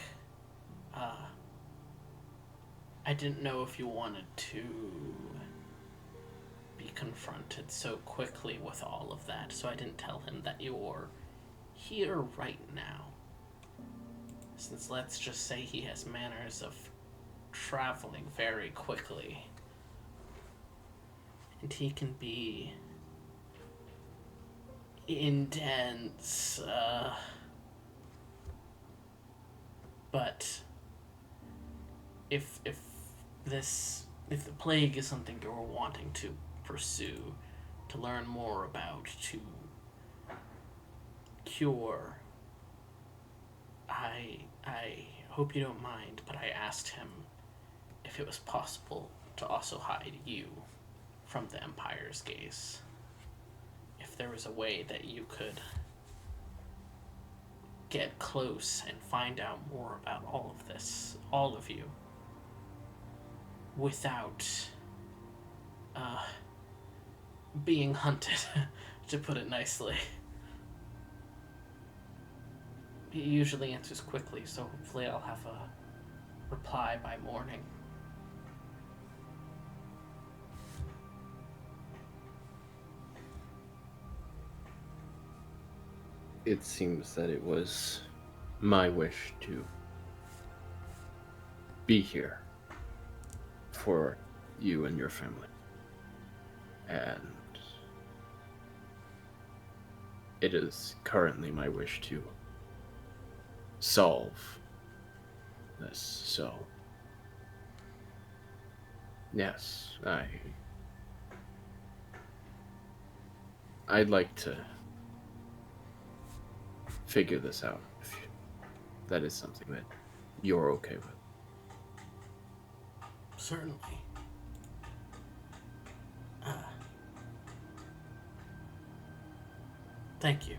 I didn't know if you wanted to be confronted so quickly with all of that, so I didn't tell him that you're here right now. Since let's just say he has manners of traveling very quickly. and he can be intense. But if if the plague is something you're wanting to pursue, to learn more about, to cure, I hope you don't mind, but I asked him if it was possible to also hide you from the Empire's gaze. If there was a way that you could get close and find out more about all of this, all of you, without being hunted, to put it nicely. He usually answers quickly, so hopefully I'll have a reply by morning. It seems that it was my wish to be here for you and your family. And it is currently my wish to solve this. So, yes, I'd like to figure this out if that is something that you're okay with. Certainly. Thank you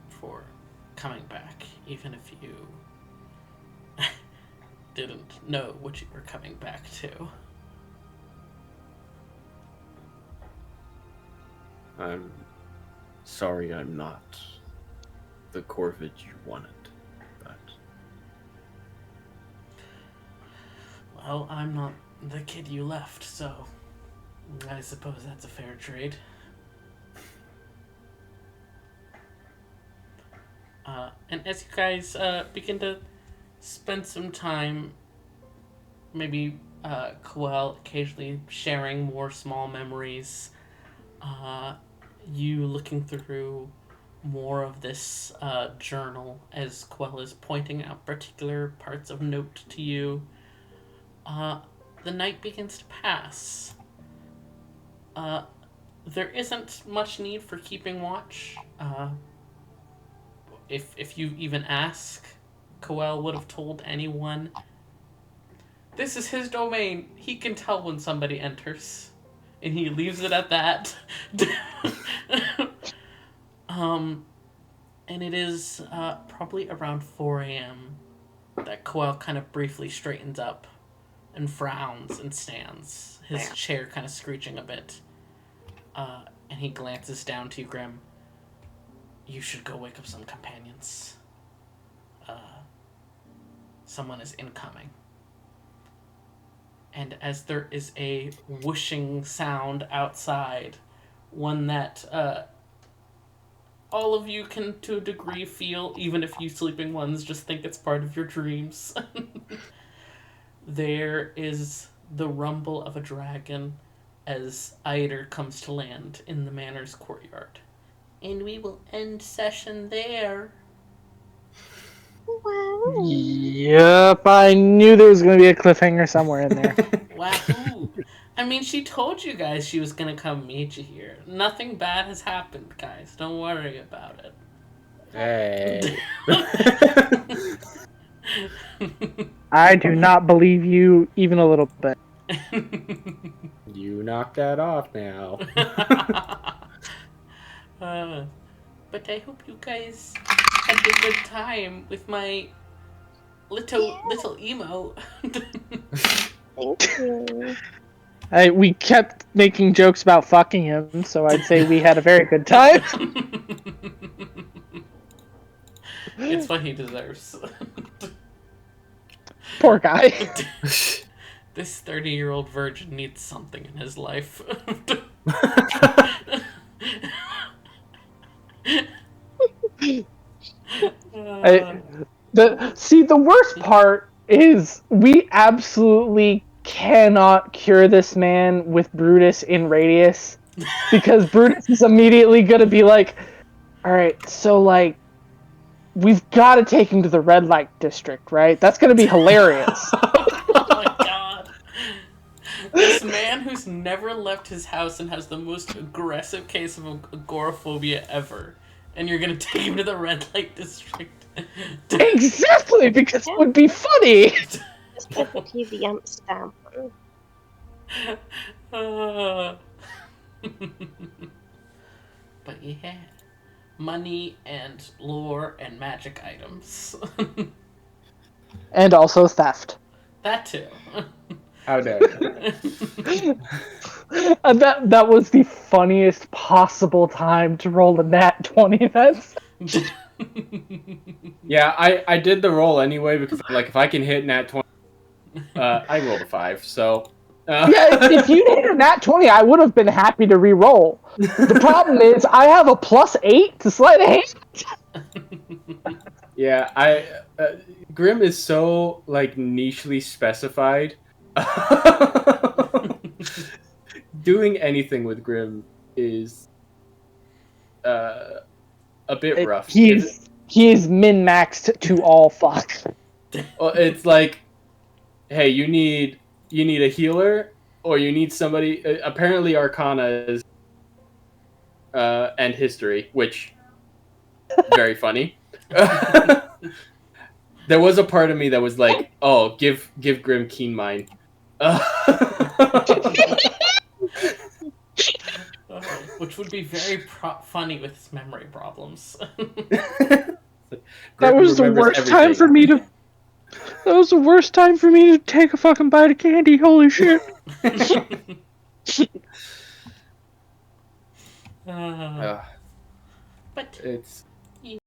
for coming back, even if you didn't know what you were coming back to. I'm sorry I'm not the Corvid you wanted, but Well, I'm not the kid you left, so I suppose that's a fair trade. And as you guys begin to spend some time, maybe Coel occasionally sharing more small memories, you looking through more of this journal as Coel is pointing out particular parts of note to you, the night begins to pass. There isn't much need for keeping watch. If you even ask, Coel would have told anyone. This is his domain. He can tell when somebody enters. And he leaves it at that. And it is probably around 4 a.m. that Coel kind of briefly straightens up and frowns and stands, his chair kind of screeching a bit. And he glances down to you, Grim. You should go wake up some companions. Someone is incoming. And as there is a whooshing sound outside, one that all of you can, to a degree, feel, even if you sleeping ones just think it's part of your dreams. There is the rumble of a dragon as Eider comes to land in the manor's courtyard. And we will end session there. Wow. Yep, I knew there was going to be a cliffhanger somewhere in there. Wahoo! I mean, she told you guys she was gonna come meet you here. Nothing bad has happened, guys. Don't worry about it. hey. I do not believe you even a little bit. You knock that off now. But I hope you guys had a good time with my little emo. Thank you. We kept making jokes about fucking him, so I'd say we had a very good time. It's what he deserves. Poor guy. This 30-year-old virgin needs something in his life. The worst part is we absolutely cannot cure this man with Brutus in Radius, because Brutus is immediately gonna be like, alright, so like, we've gotta take him to the red light district, right? That's gonna be hilarious. Oh my god. This man who's never left his house and has the most aggressive case of agoraphobia ever. And you're gonna take him to the red light district. Exactly, because it would be funny! Specifically the Amsterdam one. But yeah. Money and lore and magic items. And also theft. That too. How dare you? That was the funniest possible time to roll a nat 20. That's... Yeah, I did the roll anyway because like if I can hit nat 20, I rolled a 5. So yeah, if you hit a nat 20, I would have been happy to re-roll. The problem is I have a +8 to sleight of hand. yeah, Grim is so like nichely specified. Doing anything with Grim is a bit rough. He is min-maxed to all fuck. Well, it's like, hey, you need a healer, or you need somebody. Apparently, Arcana is and history, which very funny. There was a part of me that was like, oh, give Grim Keen Mind. Which would be very funny with his memory problems. That was the worst time for me to. That was the worst time for me to take a fucking bite of candy. Holy shit! But It's